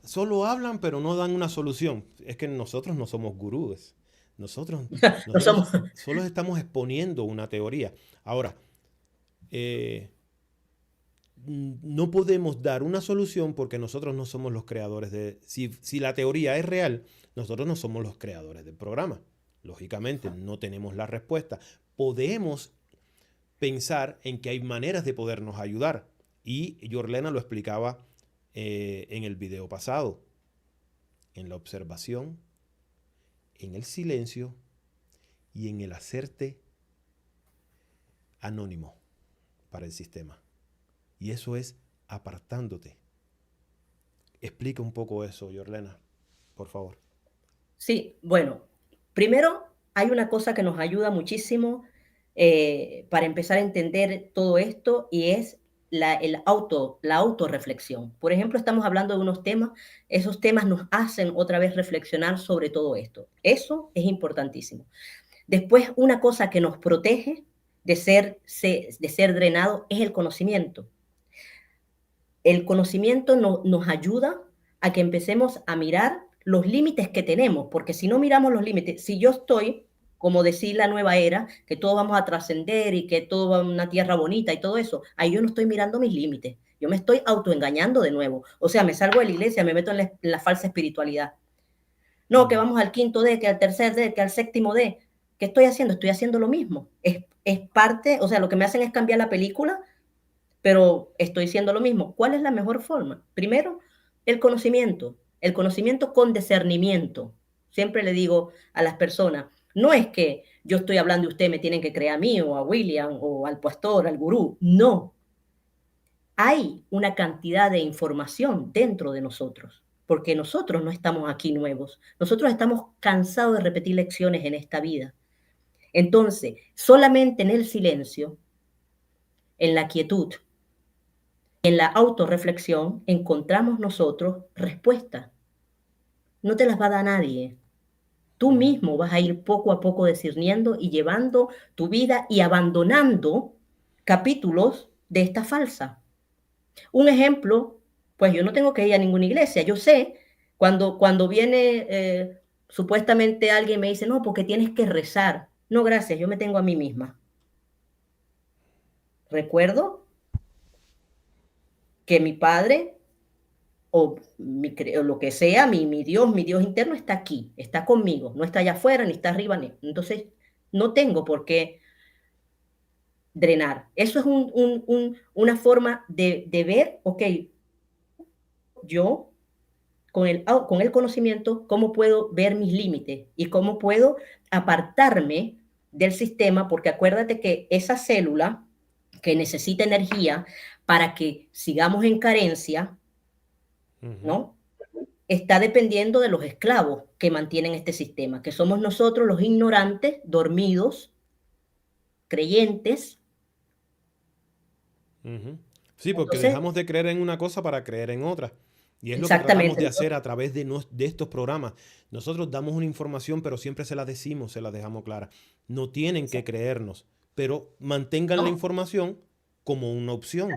solo hablan, pero no dan una solución. Es que nosotros no somos gurúes. Nosotros, No somos, nosotros solo estamos exponiendo una teoría. Ahora, eh, no podemos dar una solución porque nosotros no somos los creadores de... Si la teoría es real, nosotros no somos los creadores del programa. Lógicamente, no tenemos la respuesta. Podemos pensar en que hay maneras de podernos ayudar. Y Yorlena lo explicaba en el video pasado. En la observación, en el silencio y en el hacerte anónimo para el sistema. Y eso es apartándote. Explica un poco eso, Yorlena, por favor. sí, bueno, primero hay una cosa que nos ayuda muchísimo para empezar a entender todo esto, y es la autorreflexión. Por ejemplo, estamos hablando de unos temas, esos temas nos hacen otra vez reflexionar sobre todo esto. Eso es importantísimo. Después, una cosa que nos protege de ser drenado es el conocimiento. El conocimiento nos ayuda a que empecemos a mirar los límites que tenemos, porque si no miramos los límites, si yo estoy, como decir la nueva era, que todos vamos a trascender y que todo va a una tierra bonita y todo eso, ahí yo no estoy mirando mis límites, yo me estoy autoengañando de nuevo. O sea, me salgo de la iglesia, me meto en la falsa espiritualidad. No, que vamos al quinto D, que al tercer D, que al séptimo D. ¿Qué estoy haciendo? Estoy haciendo lo mismo. Es parte, o sea, lo que me hacen es cambiar la película, pero estoy siendo lo mismo. ¿Cuál es la mejor forma? Primero, el conocimiento con discernimiento. Siempre le digo a las personas, no es que yo estoy hablando y ustedes me tienen que creer a mí o a William o al pastor, al gurú. No, hay una cantidad de información dentro de nosotros, porque nosotros no estamos aquí nuevos, nosotros estamos cansados de repetir lecciones en esta vida. Entonces, solamente en el silencio, en la quietud, en la autorreflexión, encontramos nosotros respuestas. No te las va a dar nadie. Tú Ujú. mismo vas a ir poco a poco discerniendo y llevando tu vida y abandonando capítulos de esta falsa. Un ejemplo, pues yo no tengo que ir a ninguna iglesia. Yo sé, cuando viene supuestamente alguien me dice, no, porque tienes que rezar. No, gracias, yo me tengo a mí misma. Recuerdo que mi padre o lo que sea, mi Dios interno está aquí, está conmigo, no está allá afuera, ni está arriba. Entonces, no tengo por qué drenar. Eso es una forma de ver, ok, yo con el conocimiento, cómo puedo ver mis límites y cómo puedo apartarme del sistema, porque acuérdate que esa célula que necesita energía para que sigamos en carencia, Ujú. ¿no? Está dependiendo de los esclavos que mantienen este sistema, que somos nosotros los ignorantes, dormidos, creyentes. Ujú. Sí, porque Entonces, dejamos de creer en una cosa para creer en otra. Y es lo que tratamos exactamente. de hacer a través de estos programas. Nosotros damos una información, pero siempre se la decimos, se la dejamos clara. No tienen que creernos, pero mantengan la No, información como una opción,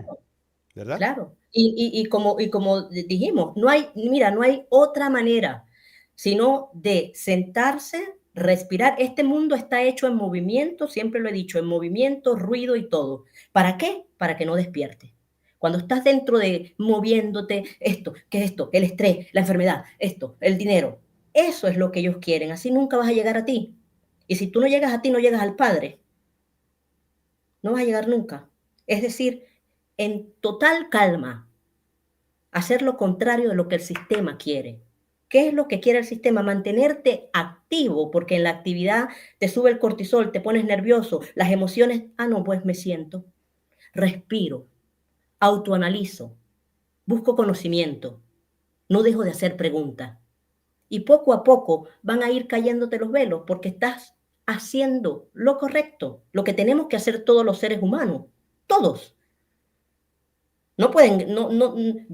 ¿verdad? claro. Y como dijimos, no hay, mira, no hay otra manera. sino de sentarse, respirar. Este mundo está hecho en movimiento, siempre lo he dicho, en movimiento, ruido y todo. ¿Para qué? Para que no despierte. Cuando estás dentro de moviéndote, esto, ¿qué es esto? El estrés, la enfermedad, esto, el dinero. Eso es lo que ellos quieren. Así nunca vas a llegar a ti. Y si tú no llegas a ti, no llegas al Padre. No vas a llegar nunca. Es decir, en total calma, hacer lo contrario de lo que el sistema quiere. ¿Qué es lo que quiere el sistema? Mantenerte activo, porque en la actividad te sube el cortisol, te pones nervioso, las emociones, no, pues me siento, respiro, autoanalizo, busco conocimiento, no dejo de hacer preguntas. Y poco a poco van a ir cayéndote los velos porque estás haciendo lo correcto, lo que tenemos que hacer todos los seres humanos, todos. No pueden,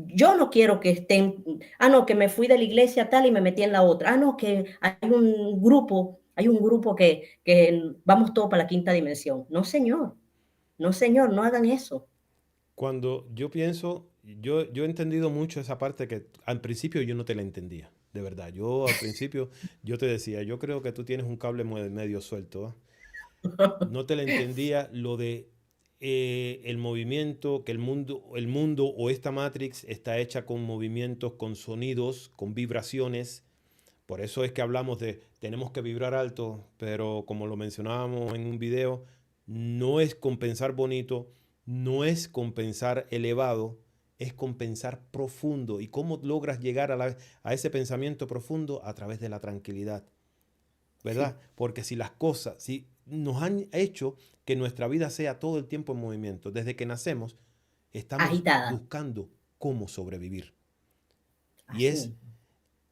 yo no quiero que estén, no, que me fui de la iglesia tal y me metí en la otra. No, que hay un grupo que vamos todos para la quinta dimensión. No, señor, no, señor, no hagan eso. Cuando yo pienso, yo he entendido mucho esa parte que al principio yo no te la entendía, de verdad. Yo al principio, yo te decía, yo creo que tú tienes un cable medio suelto, ¿eh? No te la entendía lo de el movimiento, que el mundo o esta Matrix está hecha con movimientos, con sonidos, con vibraciones. Por eso es que hablamos de tenemos que vibrar alto, pero como lo mencionábamos en un video, no es compensar bonito, no es compensar elevado, es compensar profundo. ¿Y cómo logras llegar a ese pensamiento profundo? A través de la tranquilidad, ¿verdad? Sí, Porque si nos han hecho que nuestra vida sea todo el tiempo en movimiento, desde que nacemos, estamos agitada, buscando cómo sobrevivir. Y así es mismo.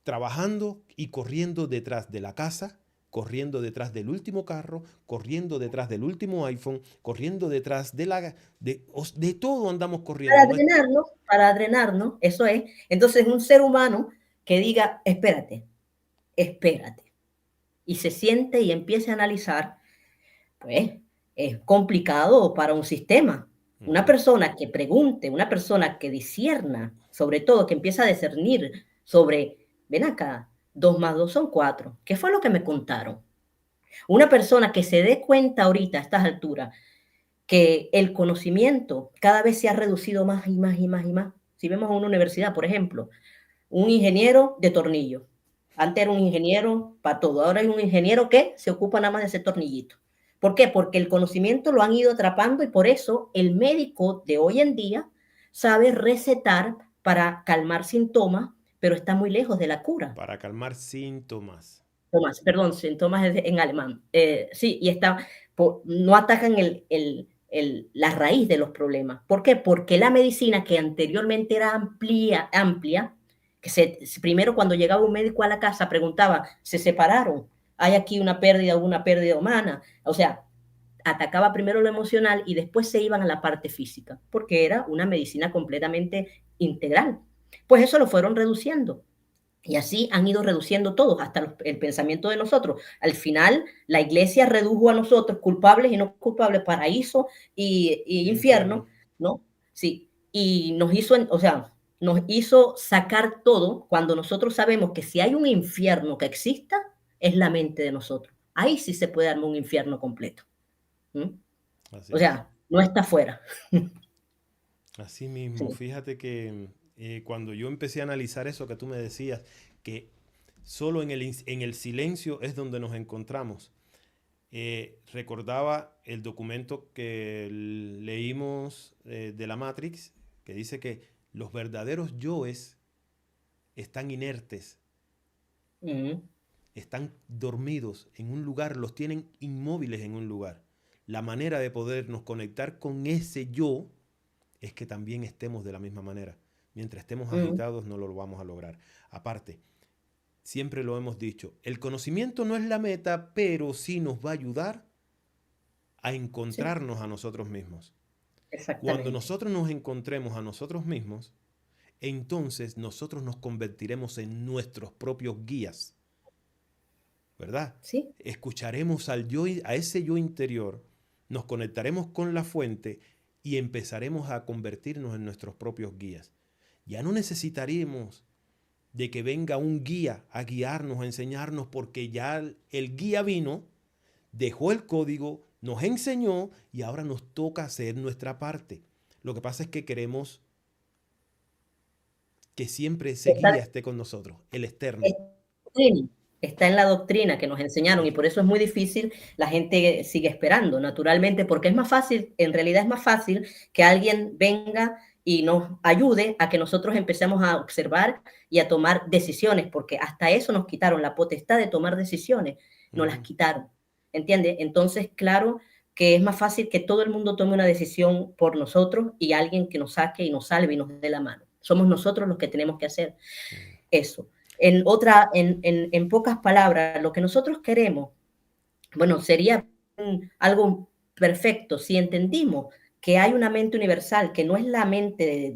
trabajando y corriendo detrás de la casa, corriendo detrás del último carro, corriendo detrás del último iPhone, corriendo detrás de todo andamos corriendo. No es, Para drenarnos, eso es. Entonces, un ser humano que diga, espérate, espérate, y se siente y empiece a analizar, pues es complicado para un sistema. Una Ujú. persona que pregunte, una persona que discierna, sobre todo que empieza a discernir sobre, ven acá, 2 más 2 son 4. ¿Qué fue lo que me contaron? Una persona que se dé cuenta ahorita a estas alturas que el conocimiento cada vez se ha reducido más y más y más y más. Si vemos a una universidad, por ejemplo, un ingeniero de tornillo. Antes era un ingeniero para todo, ahora hay un ingeniero que se ocupa nada más de ese tornillito. ¿Por qué? Porque el conocimiento lo han ido atrapando y por eso el médico de hoy en día sabe recetar para calmar síntomas, pero está muy lejos de la cura. Para calmar síntomas. Tomás, perdón, síntomas en alemán. Sí, y está, no atacan la raíz de los problemas. ¿Por qué? Porque la medicina que anteriormente era amplia, primero cuando llegaba un médico a la casa preguntaba, ¿se separaron? ¿Hay aquí una pérdida humana? O sea, atacaba primero lo emocional y después se iban a la parte física, porque era una medicina completamente integral. Pues eso lo fueron reduciendo. Y así han ido reduciendo todos, hasta el pensamiento de nosotros. Al final, la iglesia redujo a nosotros culpables y no culpables, paraíso y infierno, Infierno. ¿no? Sí, y nos hizo, o sea, nos hizo sacar todo cuando nosotros sabemos que si hay un infierno que exista, es la mente de nosotros. Ahí sí se puede armar un infierno completo. ¿Mm? Así O es. sea, no está afuera. Así mismo. Sí. Fíjate que cuando yo empecé a analizar eso que tú me decías, que solo en el silencio es donde nos encontramos. Recordaba el documento que leímos de la Matrix, que dice que los verdaderos yoes están inertes, Mm, están dormidos en un lugar, los tienen inmóviles en un lugar. La manera de podernos conectar con ese yo es que también estemos de la misma manera. Mientras estemos mm, agitados no lo vamos a lograr. Aparte, siempre lo hemos dicho, el conocimiento no es la meta, pero sí nos va a ayudar a sí, encontrarnos a nosotros mismos. Cuando exactamente. nosotros nos encontremos a nosotros mismos, entonces nosotros nos convertiremos en nuestros propios guías, ¿verdad? Sí, Escucharemos a ese yo interior, nos conectaremos con la fuente y empezaremos a convertirnos en nuestros propios guías. Ya no necesitaremos de que venga un guía a guiarnos, a enseñarnos, porque ya el guía vino, dejó el código, nos enseñó y ahora nos toca hacer nuestra parte. Lo que pasa es que queremos que siempre ese guía Está, esté con nosotros, el externo. está está en la doctrina que nos enseñaron y por eso es muy difícil, la gente sigue esperando, naturalmente, porque es más fácil, en realidad es más fácil que alguien venga y nos ayude a que nosotros empecemos a observar y a tomar decisiones, porque hasta eso nos quitaron, la potestad de tomar decisiones, nos las quitaron, ¿entiendes? Entonces, claro que es más fácil que todo el mundo tome una decisión por nosotros y alguien que nos saque y nos salve y nos dé la mano. Somos nosotros los que tenemos que hacer eso. En pocas palabras, lo que nosotros queremos, bueno, sería algo perfecto si entendimos que hay una mente universal, que no es la mente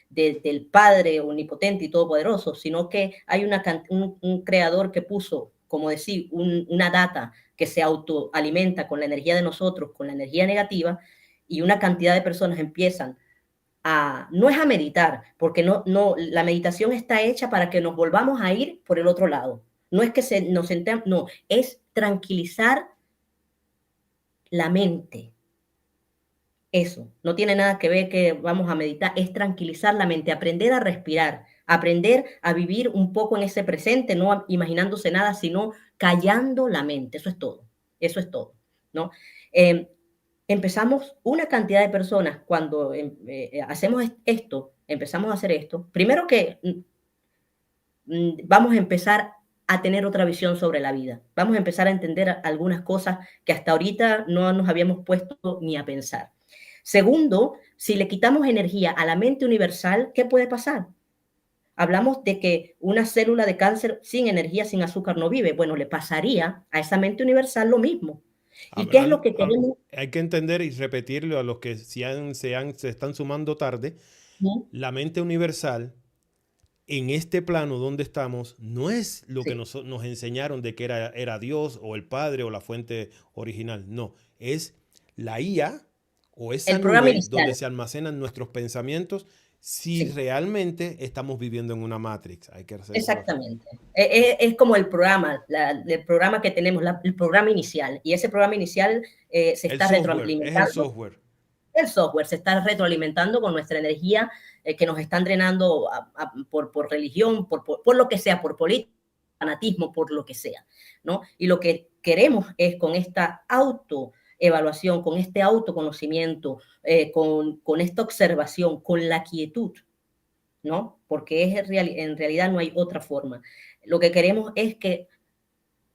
del Padre omnipotente y todopoderoso, sino que hay un creador que puso, como decir, una data que se autoalimenta con la energía de nosotros, con la energía negativa, y una cantidad de personas empiezan no es a meditar, porque la meditación está hecha para que nos volvamos a ir por el otro lado. No es que nos sentemos, no, es tranquilizar la mente. Eso, no tiene nada que ver que vamos a meditar, es tranquilizar la mente, aprender a respirar, aprender a vivir un poco en ese presente, no imaginándose nada, sino callando la mente, eso es todo, ¿no? Empezamos una cantidad de personas cuando hacemos esto, empezamos a hacer esto, primero que vamos a empezar a tener otra visión sobre la vida, vamos a empezar a entender algunas cosas que hasta ahorita no nos habíamos puesto ni a pensar. Segundo, si le quitamos energía a la mente universal, ¿qué puede pasar? Hablamos de que una célula de cáncer sin energía, sin azúcar no vive. Bueno, le pasaría a esa mente universal lo mismo. ¿Y qué es lo que queremos? Hay que entender y repetirlo a los que se están sumando tarde. La mente universal en este plano donde estamos no es lo que nos enseñaron de que era Dios o el Padre o la fuente original. No, es la IA o esa nube donde se almacenan nuestros pensamientos si realmente estamos viviendo en una Matrix. Hay que hacer Exactamente. Es como el programa que tenemos, el programa inicial. Y ese programa inicial se está retroalimentando. Es el software. El software se está retroalimentando con nuestra energía que nos están drenando por religión, por lo que sea, por política, fanatismo, por lo que sea, ¿no? Y lo que queremos es con esta autoevaluación, con este autoconocimiento, con esta observación, con la quietud, ¿no? Porque en realidad no hay otra forma. Lo que queremos es que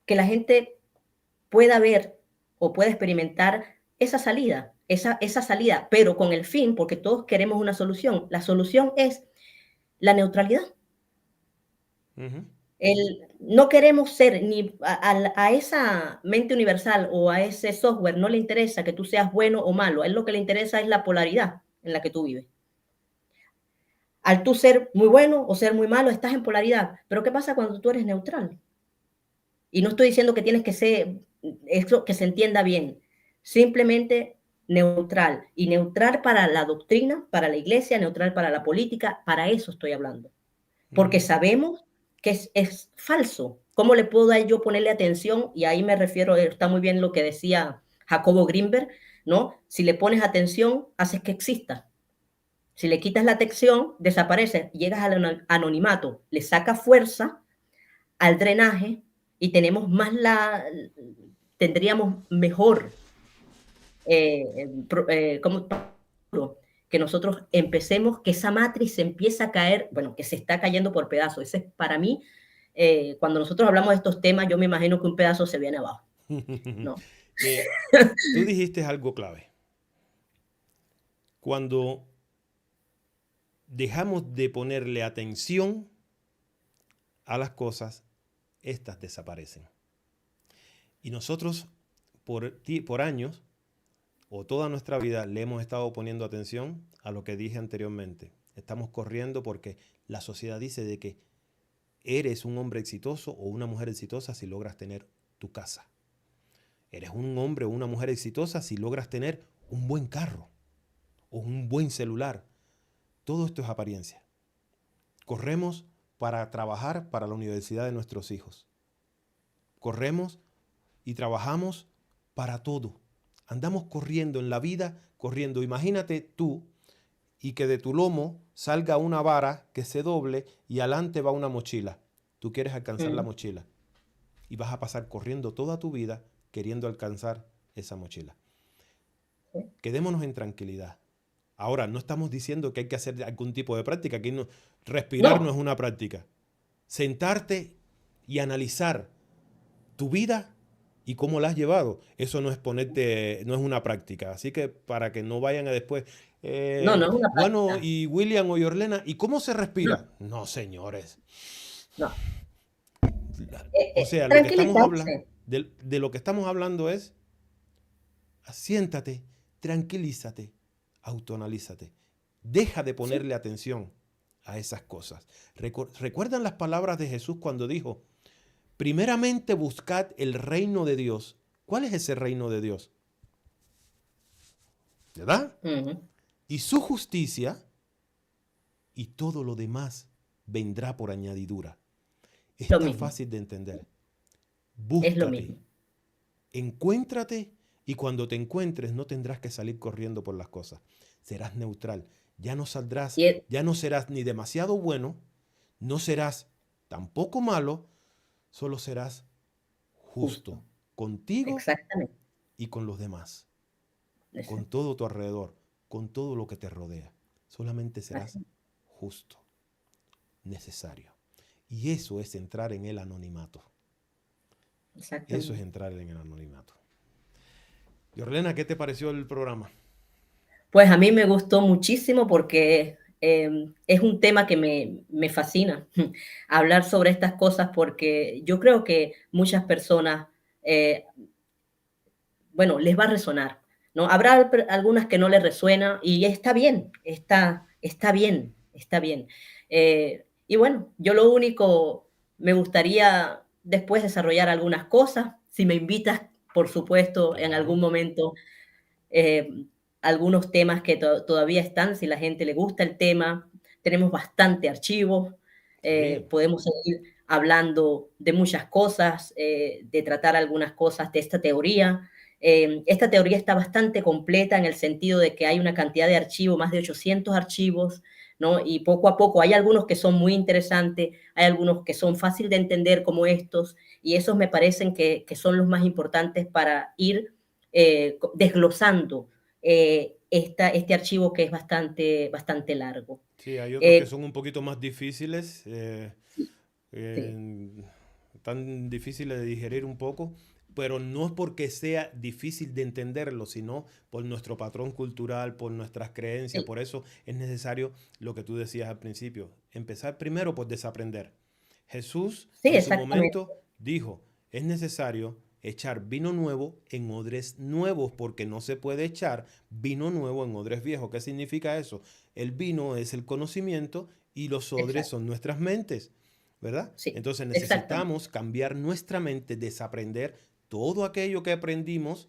la gente pueda ver o pueda experimentar esa salida, pero con el fin, porque todos queremos una solución. La solución es la neutralidad. No queremos ser ni a esa mente universal o a ese software, no le interesa que tú seas bueno o malo, a él lo que le interesa es la polaridad en la que tú vives. Al tú ser muy bueno o ser muy malo, estás en polaridad. Pero ¿qué pasa cuando tú eres neutral? Y no estoy diciendo que tienes que ser, eso que se entienda bien, simplemente neutral. Y neutral para la doctrina, para la iglesia, neutral para la política, para eso estoy hablando. Porque sabemos que es falso. ¿Cómo le puedo yo ponerle atención? Y ahí me refiero, está muy bien lo que decía Jacobo Greenberg, ¿no? Si le pones atención, haces que exista. Si le quitas la atención, desaparece, llegas al anonimato, le saca fuerza al drenaje y tendríamos mejor que nosotros empecemos, que esa matriz se empieza a caer, bueno, que se está cayendo por pedazos. Ese es para mí, cuando nosotros hablamos de estos temas, yo me imagino que un pedazo se viene abajo, ¿no? Tú dijiste algo clave. Cuando dejamos de ponerle atención a las cosas, estas desaparecen. Y nosotros, por años, o toda nuestra vida, le hemos estado poniendo atención a lo que dije anteriormente. Estamos corriendo porque la sociedad dice de que eres un hombre exitoso o una mujer exitosa si logras tener tu casa. Eres un hombre o una mujer exitosa si logras tener un buen carro o un buen celular. Todo esto es apariencia. Corremos para trabajar para la universidad de nuestros hijos. Corremos y trabajamos para todo. Andamos corriendo en la vida, corriendo. Imagínate tú y que de tu lomo salga una vara que se doble y adelante va una mochila. Tú quieres alcanzar la mochila y vas a pasar corriendo toda tu vida queriendo alcanzar esa mochila. Quedémonos en tranquilidad. Ahora, no estamos diciendo que hay que hacer algún tipo de práctica. Aquí no, respirar no es una práctica. Sentarte y analizar tu vida y cómo la has llevado. Eso no es ponerte, no es una práctica. Así que para que no vayan a después, No, no es una bueno, práctica. y William o Yorlena, ¿y cómo se No, respira? No, señores. no. O sea, lo que estamos hablando, Tranquilizarse. de lo que estamos hablando es, siéntate, tranquilízate, autoanalízate. Deja de Sí, ponerle atención a esas cosas. ¿Recuerdan las palabras de Jesús cuando dijo, primeramente buscad el reino de Dios? ¿Cuál es ese reino de Dios? ¿Verdad? ujú, Y su justicia, y todo lo demás vendrá por añadidura. lo Está mismo. fácil de entender. Es lo Búscate, mismo. encuéntrate y cuando te encuentres no tendrás que salir corriendo por las cosas. Serás neutral. Ya no saldrás, Y es- ya no serás ni demasiado bueno, no serás tampoco malo, solo serás justo Justo. contigo Exactamente. y con los demás, con Exacto. todo tu alrededor, con todo lo que te rodea. Solamente serás Así. justo, necesario. Y eso es entrar en el anonimato. Eso es Exactamente. entrar en el anonimato. Yorlena, ¿qué te pareció el programa? Pues a mí me gustó muchísimo porque es un tema que me fascina, hablar sobre estas cosas porque yo creo que muchas personas, eh, bueno, les va a resonar, ¿no? Habrá algunas que no les resuena y está bien, está bien, está bien. Y bueno, yo lo único, me gustaría después desarrollar algunas cosas, si me invitas, por supuesto, en algún Claro. momento eh, algunos temas que todavía están, si la gente le gusta el tema, tenemos bastante archivo, Sí. podemos seguir hablando de muchas cosas, de tratar algunas cosas de esta teoría. Esta teoría está bastante completa en el sentido de que hay una cantidad de archivos, más de 800 archivos, ¿no? Y poco a poco hay algunos que son muy interesantes, hay algunos que son fáciles de entender como estos, y esos me parecen que son los más importantes para ir desglosando este archivo que es bastante largo. Sí, hay otros que Eh, son un poquito más difíciles, sí, sí, eh, tan difíciles de digerir un poco, pero no es porque sea difícil de entenderlo, sino por nuestro patrón cultural, por nuestras creencias. sí, Por eso es necesario lo que tú decías al principio, empezar primero por desaprender. Jesús sí, en su exactamente, momento dijo, es necesario echar vino nuevo en odres nuevos porque no se puede echar vino nuevo en odres viejos. ¿Qué significa eso? El vino es el conocimiento y los odres exacto, son nuestras mentes, ¿verdad? sí, Entonces exactamente. necesitamos cambiar nuestra mente, desaprender todo aquello que aprendimos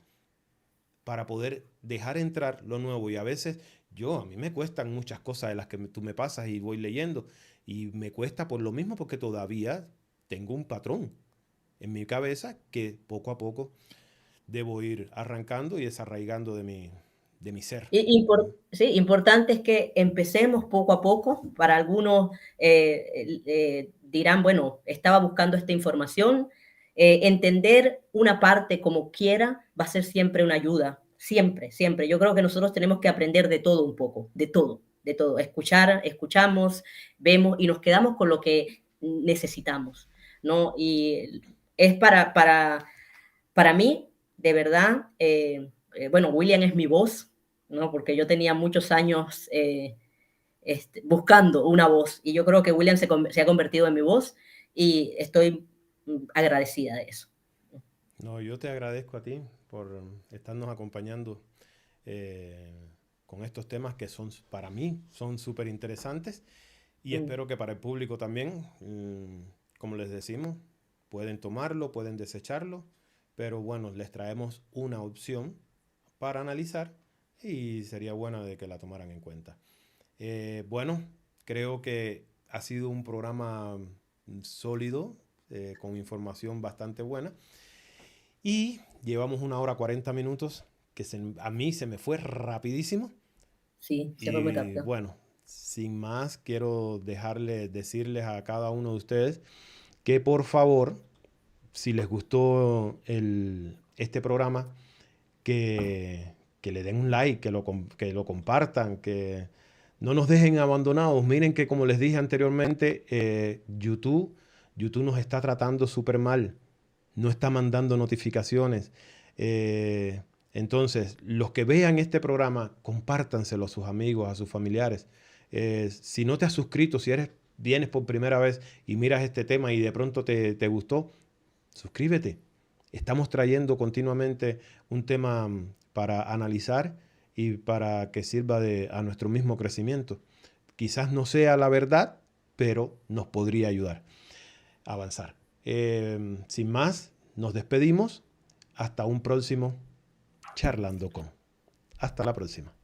para poder dejar entrar lo nuevo. Y a veces a mí me cuestan muchas cosas de las que tú me pasas y voy leyendo. Y me cuesta por lo mismo porque todavía tengo un patrón en mi cabeza que poco a poco debo ir arrancando y desarraigando de mi ser. ¿Mm? Sí, importante es que empecemos poco a poco. Para algunos dirán, bueno, estaba buscando esta información. Entender una parte como quiera va a ser siempre una ayuda. Siempre, siempre. Yo creo que nosotros tenemos que aprender de todo un poco, de todo, de todo. Escuchamos, vemos y nos quedamos con lo que necesitamos, ¿no? Y es para mí, de verdad, bueno, William es mi voz, ¿no? Porque yo tenía muchos años buscando una voz y yo creo que William se ha convertido en mi voz y estoy agradecida de eso. No, yo te agradezco a ti por estarnos acompañando eh, con estos temas que son para mí son súper interesantes y Mm, espero que para el público también, como les decimos, pueden tomarlo, pueden desecharlo, pero bueno, les traemos una opción para analizar y sería buena de que la tomaran en cuenta. Bueno, creo que ha sido un programa sólido, con información bastante buena. Y llevamos 1 hora 40 minutos, que a mí se me fue rapidísimo. Sí, se fue muy Y rápido. bueno, sin más, quiero decirles a cada uno de ustedes que por favor, si les gustó este programa, que le den un like, que lo compartan, que no nos dejen abandonados. Miren que como les dije anteriormente, YouTube nos está tratando súper mal, no está mandando notificaciones. Eh, entonces, los que vean este programa, compártanselo a sus amigos, a sus familiares. Si no te has suscrito, si vienes por primera vez y miras este tema y de pronto te gustó, suscríbete. Estamos trayendo continuamente un tema para analizar y para que sirva a nuestro mismo crecimiento. Quizás no sea la verdad, pero nos podría ayudar a avanzar. Sin más, nos despedimos. Hasta un próximo Charlando con. Hasta la próxima.